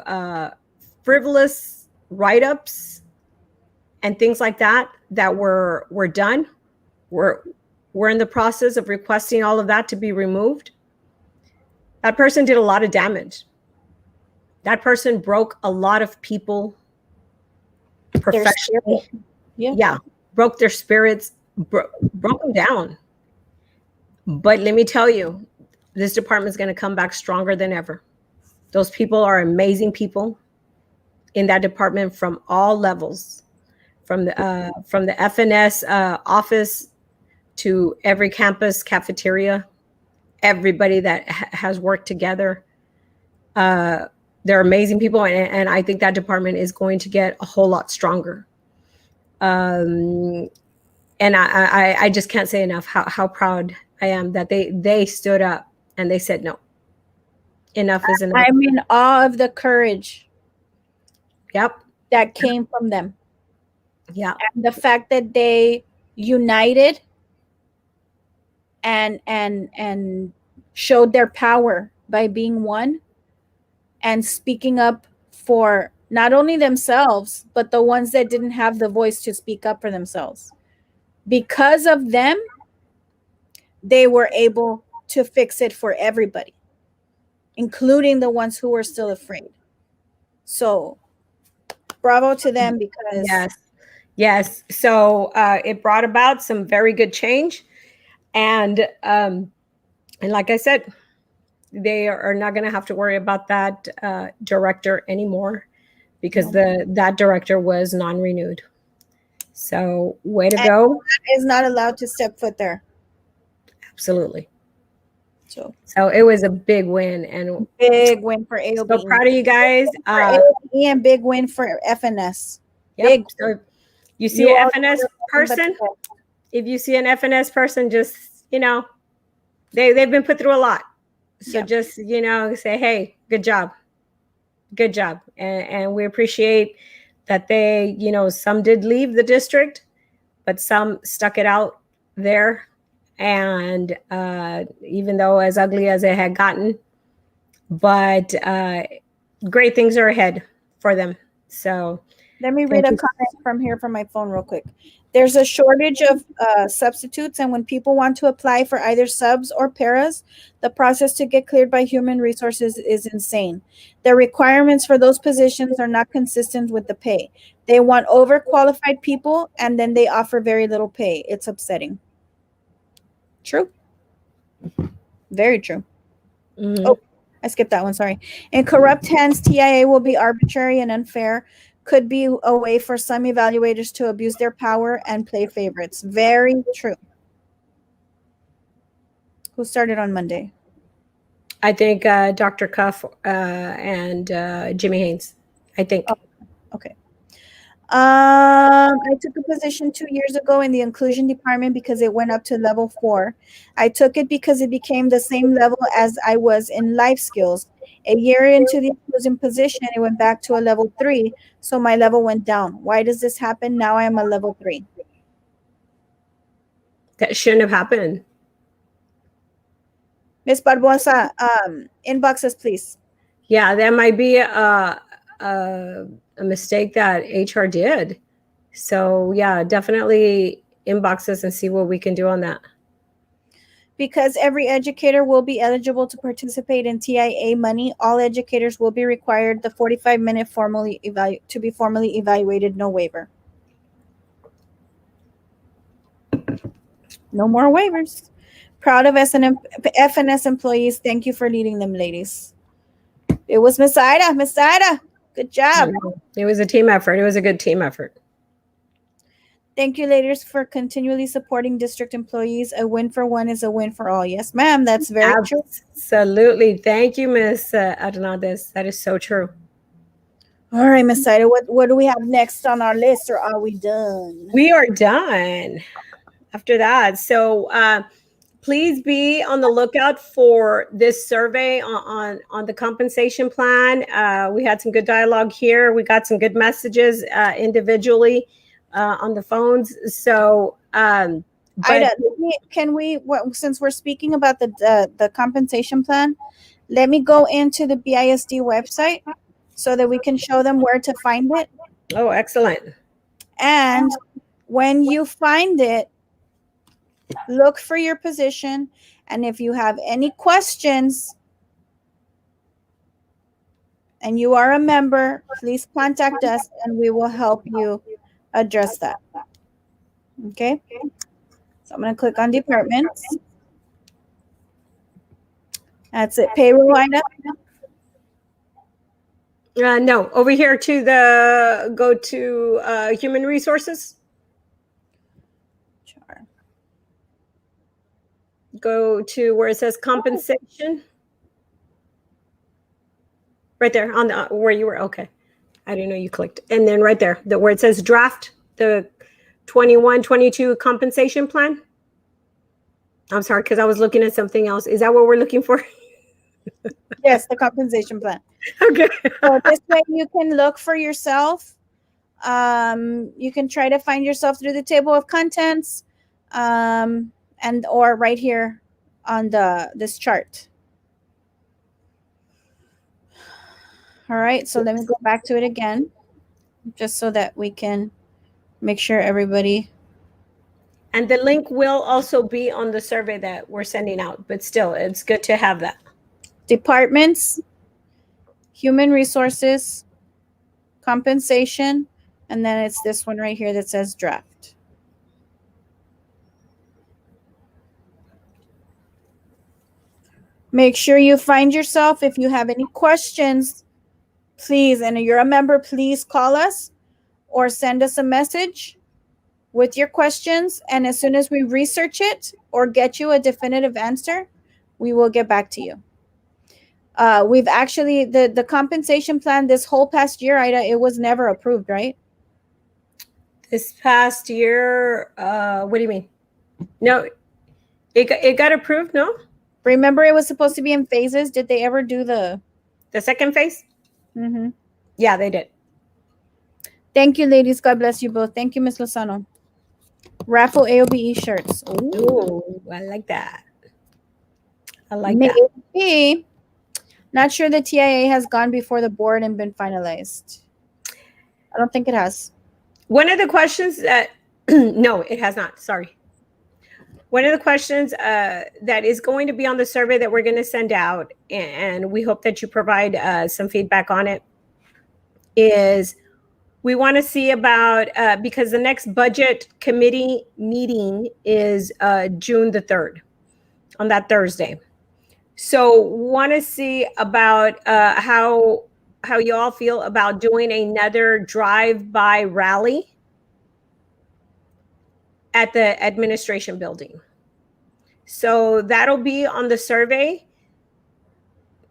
B: frivolous write-ups and things like that were done. We're in the process of requesting all of that to be removed. That person did a lot of damage. That person broke a lot of people professionally. Yeah, broke their spirits, broke them down. But let me tell you, this department is going to come back stronger than ever. Those people are amazing people in that department from all levels, from the FNS office to every campus cafeteria, everybody that has worked together. They're amazing people, and I think that department is going to get a whole lot stronger. And I just can't say enough how proud I am that they stood up and they said no. Enough is enough.
A: I'm in awe of the courage.
B: Yep.
A: That came from them.
B: Yeah.
A: And the fact that they united and showed their power by being one and speaking up for not only themselves, but the ones that didn't have the voice to speak up for themselves. Because of them, they were able to fix it for everybody, including the ones who were still afraid. So bravo to them, because
B: yes. So it brought about some very good change. And like I said, they are not going to have to worry about that director anymore, because that director was non-renewed. So way to go.
A: Is not allowed to step foot there.
B: Absolutely.
A: So
B: it was a big win, and
A: big win for AOB.
B: So proud of you guys.
A: And big win for FNS.
B: Yep.
A: Big.
B: So you see an FNS person? If you see an FNS person, just, they've been put through a lot. So just, say, hey, good job. Good job. And we appreciate that they, some did leave the district, but some stuck it out there. And even though as ugly as it had gotten, but great things are ahead for them. So
A: let me read a comment from here from my phone real quick. There's a shortage of substitutes, and when people want to apply for either subs or paras, the process to get cleared by human resources is insane. The requirements for those positions are not consistent with the pay. They want overqualified people, and then they offer very little pay. It's upsetting. True. Very true. Mm-hmm. Oh, I skipped that one. Sorry. In corrupt hands, TIA will be arbitrary and unfair. Could be a way for some evaluators to abuse their power and play favorites. Very true. Who started on Monday?
B: I think Dr. Cuff and Jimmy Haynes. I think.
A: Oh, okay. I took a position 2 years ago in the inclusion department because it went up to level 4. I took it because it became the same level as I was in life skills. A year into the inclusion position, it went back to a level 3, so my level went down. Why does this happen? Now I am a level 3.
B: That shouldn't have happened.
A: Ms. Barbosa, inboxes, please.
B: Yeah, that might be a mistake that HR did. So yeah, definitely inbox us and see what we can do on that.
A: Because every educator will be eligible to participate in TIA money, all educators will be required the 45-minute to be formally evaluated, no waiver. No more waivers. Proud of FNS employees. Thank you for leading them, ladies. It was Miss Ida. Miss Ida, good job.
B: It was a team effort. It was a good team effort.
A: Thank you, ladies, for continually supporting district employees. A win for one is a win for all. Yes, ma'am. That's very true.
B: Absolutely. Thank you, Miss Hernandez. That is so true.
A: All right, Miss Ida, what do we have next on our list, or are we done?
B: We are done after that. So please be on the lookout for this survey on the compensation plan. We had some good dialogue here. We got some good messages individually on the phones. So, but
A: Ida, since we're speaking about the compensation plan, let me go into the BISD website so that we can show them where to find it.
B: oh, excellent.
A: And when you find it, look for your position. And if you have any questions and you are a member, please contact us and we will help you address that. Okay. So I'm going to click on departments. That's it. Payroll item.
B: No, over here go to human resources.
A: Sure.
B: Go to where it says compensation. Right there on the where you were. Okay. I didn't know you clicked. And then right there, where it says draft, the 21-22 compensation plan. I'm sorry, because I was looking at something else. Is that what we're looking for?
A: Yes, the compensation plan.
B: Okay.
A: So this way you can look for yourself. You can try to find yourself through the table of contents, or right here on this chart. All right, so let me go back to it again, just so that we can make sure everybody.
B: And the link will also be on the survey that we're sending out, but still, it's good to have that.
A: Departments, human resources, compensation, and then it's this one right here that says draft. Make sure you find yourself. If you have any questions, please, and you're a member, please call us or send us a message with your questions. And as soon as we research it or get you a definitive answer, we will get back to you. We've actually, the compensation plan this whole past year, Ida, it was never approved, right?
B: This past year, what do you mean? No, it got approved, no?
A: Remember, it was supposed to be in phases. Did they ever do the
B: second phase?
A: Mm-hmm.
B: Yeah, they did.
A: Thank you, ladies. God bless you both. Thank you, Ms. Lozano. Raffle AOBE shirts.
B: Ooh, I like that. I like
A: Maybe. That. Not sure the TIA has gone before the board and been finalized. I don't think it has.
B: One of the questions that, no, it has not. Sorry. One of the questions that is going to be on the survey that we're going to send out, and we hope that you provide some feedback on it, is we want to see about, because the next budget committee meeting is June the 3rd, on that Thursday. So want to see about how you all feel about doing another drive-by rally at the administration building. So that'll be on the survey.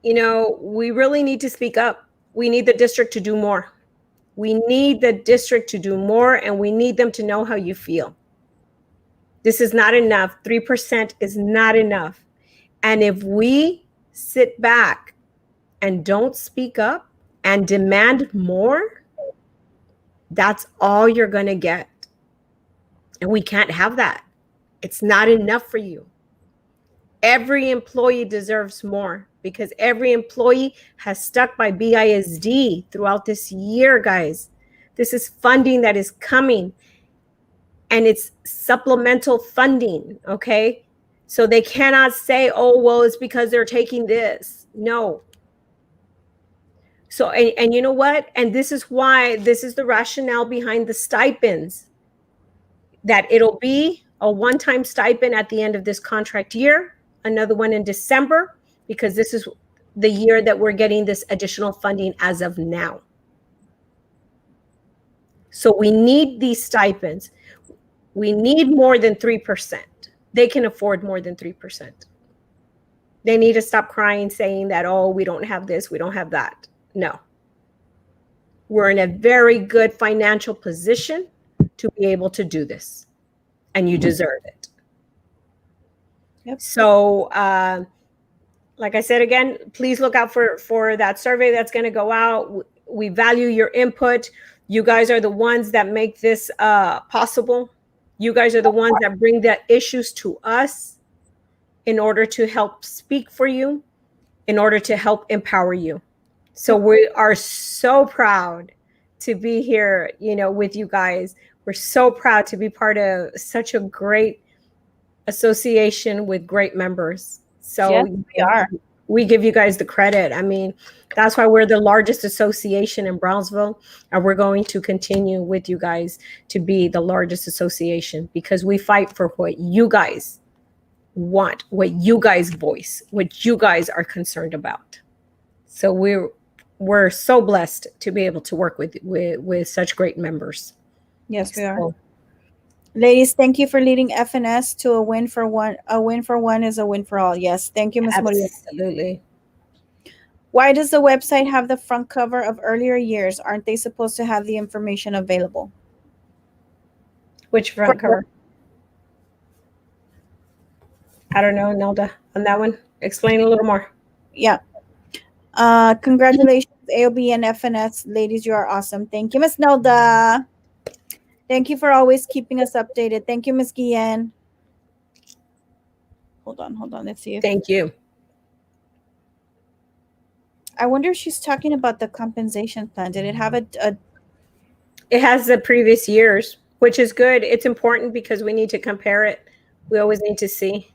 B: You know, we really need to speak up. We need the district to do more. We need the district to do more, and we need them to know how you feel. This is not enough. 3% is not enough. And if we sit back and don't speak up and demand more, that's all you're going to get. And we can't have that. It's not enough for you. Every employee deserves more, because every employee has stuck by BISD throughout this year, guys. This is funding that is coming, and it's supplemental funding, okay? So they cannot say, oh, well, it's because they're taking this. No. So, and you know what? And this is why, this is the rationale behind the stipends, that it'll be a one-time stipend at the end of this contract year, another one in December, because this is the year that we're getting this additional funding as of now. So we need these stipends. We need more than 3%. They can afford more than 3%. They need to stop crying, saying that, oh, we don't have this, we don't have that. No. We're in a very good financial position to be able to do this, and you deserve it.
A: Yep.
B: So, like I said again, please look out for that survey that's going to go out. We value your input. You guys are the ones that make this possible. You guys are the ones that bring the issues to us in order to help speak for you, in order to help empower you. So we are so proud to be here, with you guys. We're so proud to be part of such a great association with great members. So
A: Yes, we are.
B: we give you guys the credit. I mean, that's why we're the largest association in Brownsville, and we're going to continue with you guys to be the largest association because we fight for what you guys want, what you guys voice, what you guys are concerned about. So we're so blessed to be able to work with such great members.
A: Yes, we are.
B: So,
A: Ladies, thank you for leading FNS to a win for one. A win for one is a win for all. Yes, thank you, Ms. Murillo.
B: absolutely.
A: Why does the website have the front cover of earlier years? Aren't they supposed to have the information available?
B: Which front cover? I don't know, Nelda, on that one. Explain a little more.
A: Yeah. Congratulations, AOB and FNS. Ladies, you are awesome. Thank you, Miss Nelda. Thank you for always keeping us updated. Thank you, Miss Guillen. Hold on. Let's see.
B: Thank you.
A: I wonder if she's talking about the compensation plan. Did it have a
B: It has the previous years, which is good. It's important because we need to compare it. We always need to see.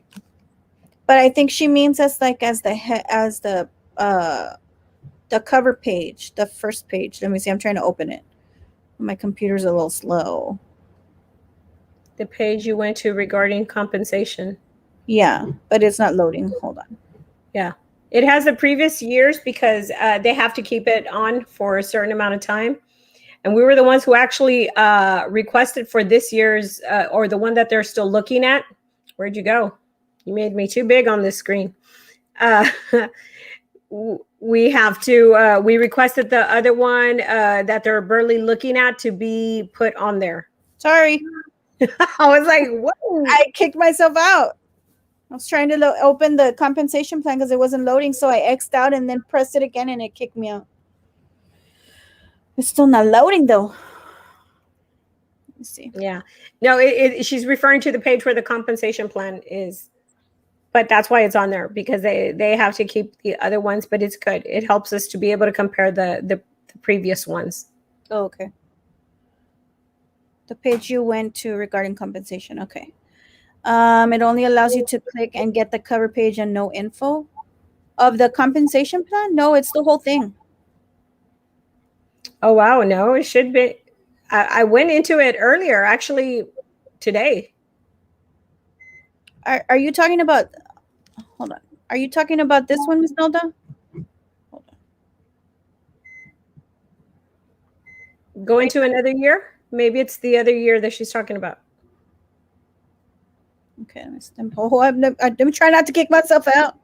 A: but I think she means as the cover page, the first page. Let me see. I'm trying to open it. My computer's a little slow.
B: The page you went to regarding compensation.
A: Yeah, but it's not loading. Hold on.
B: Yeah. It has the previous years because they have to keep it on for a certain amount of time. And we were the ones who actually requested for this year's or the one that they're still looking at. Where'd you go? You made me too big on this screen. We have to, we requested the other one that they're barely looking at to be put on there.
A: Sorry.
B: I was like, whoa.
A: I kicked myself out. I was trying to open the compensation plan because it wasn't loading. So I X'd out and then pressed it again and it kicked me out. It's still not loading though. Let me see.
B: Yeah. No, she's referring to the page where the compensation plan is. But that's why it's on there because they have to keep the other ones, but it's good. It helps us to be able to compare the previous ones.
A: Oh, okay. The page you went to regarding compensation. Okay. It only allows you to click and get the cover page and no info of the compensation plan. No, it's the whole thing.
B: Oh, wow. No, it should be. I went into it earlier, actually today.
A: Are you talking about, hold on. Are you talking about this one, Ms. Nelda? Hold on.
B: Go into another year? Maybe it's the other year that she's talking about.
A: Okay, let me try not to kick myself out.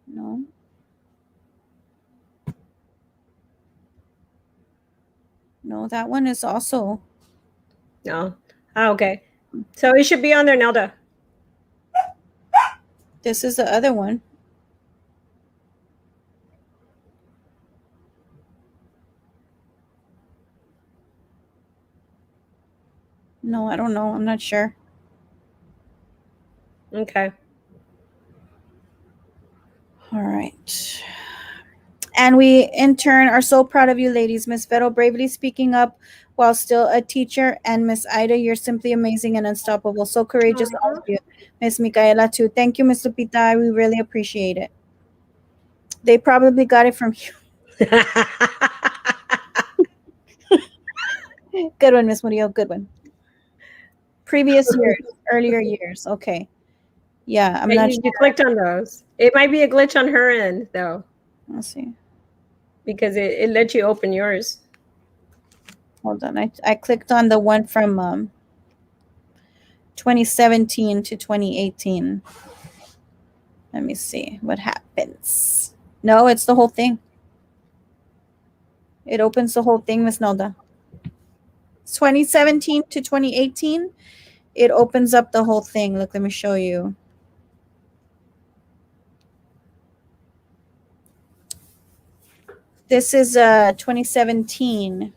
A: No. No, that one is also.
B: No. Oh, okay. So it should be on there, Nelda.
A: This is the other one. No, I don't know. I'm not sure.
B: Okay.
A: All right. And we, in turn, are so proud of you, ladies. Miss Vero bravely speaking up while still a teacher. And Miss Ida, you're simply amazing and unstoppable. So courageous, all of you. Miss Micaela, too. Thank you, Miss Lupita. We really appreciate it. They probably got it from you. Good one, Miss Murillo. Good one. Previous years, earlier years. Okay. Yeah, I'm not
B: you
A: sure.
B: clicked on those. It might be a glitch on her end, though.
A: Let's see.
B: Because it let you open yours.
A: Hold on. I clicked on the one from 2017 to 2018. Let me see what happens. No, it's the whole thing. It opens the whole thing, Miss Nelda. 2017 to 2018. it opens up the whole thing. Look, let me show you. This is 2017.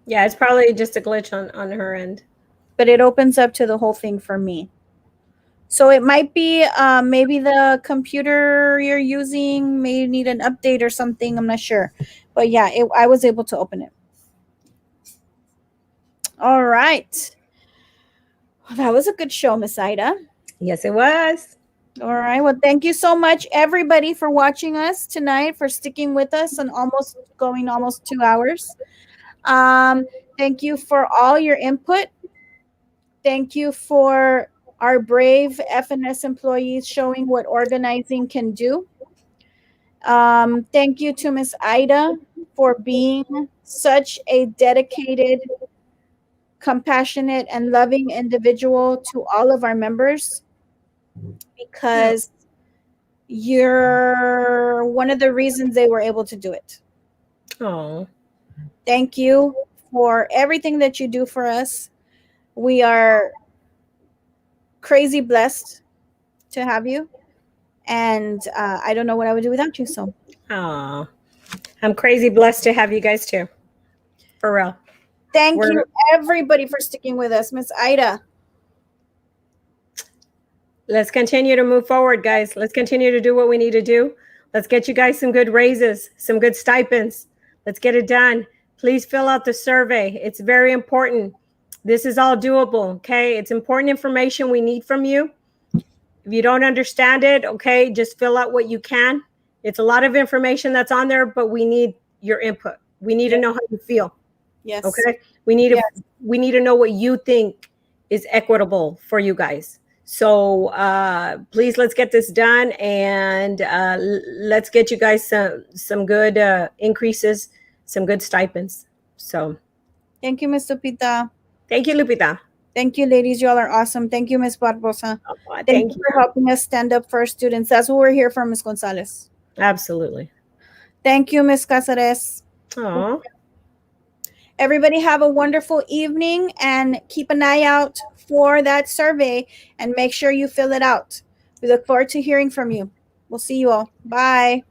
B: Yeah, it's probably just a glitch on her end.
A: But it opens up to the whole thing for me. So it might be maybe the computer you're using may need an update or something. I'm not sure. But yeah, I was able to open it. All right. Well, that was a good show, Miss Ida.
B: Yes, it was.
A: All right. Well, thank you so much, everybody, for watching us tonight, for sticking with us and almost 2 hours. Thank you for all your input. Thank you for our brave FNS employees showing what organizing can do. Thank you to Miss Ida for being such a dedicated, compassionate, and loving individual to all of our members, because you're one of the reasons they were able to do it.
B: Oh,
A: thank you for everything that you do for us. We are crazy blessed to have you, and I don't know what I would do without you. So,
B: I'm crazy blessed to have you guys too. For real.
A: Thank you, everybody, for sticking with us. Miss Ida.
B: Let's continue to move forward, guys. Let's continue to do what we need to do. Let's get you guys some good raises, some good stipends. Let's get it done. Please fill out the survey. It's very important. This is all doable, okay? It's important information we need from you. If you don't understand it, okay, just fill out what you can. It's a lot of information that's on there, but we need your input. We need to know how you feel.
A: Yes.
B: Okay. We need to know what you think is equitable for you guys. So please, let's get this done, and let's get you guys some good increases, some good stipends. So
A: thank you, Miss Lupita.
B: Thank you, Lupita.
A: Thank you, ladies. You all are awesome. Thank you, Miss Barbosa.
B: Thank
A: you for helping us stand up for our students. That's what we're here for, Miss Gonzalez.
B: Absolutely.
A: Thank you, Miss Casares.
B: Aww.
A: Everybody have a wonderful evening, and keep an eye out for that survey and make sure you fill it out. We look forward to hearing from you. We'll see you all. Bye.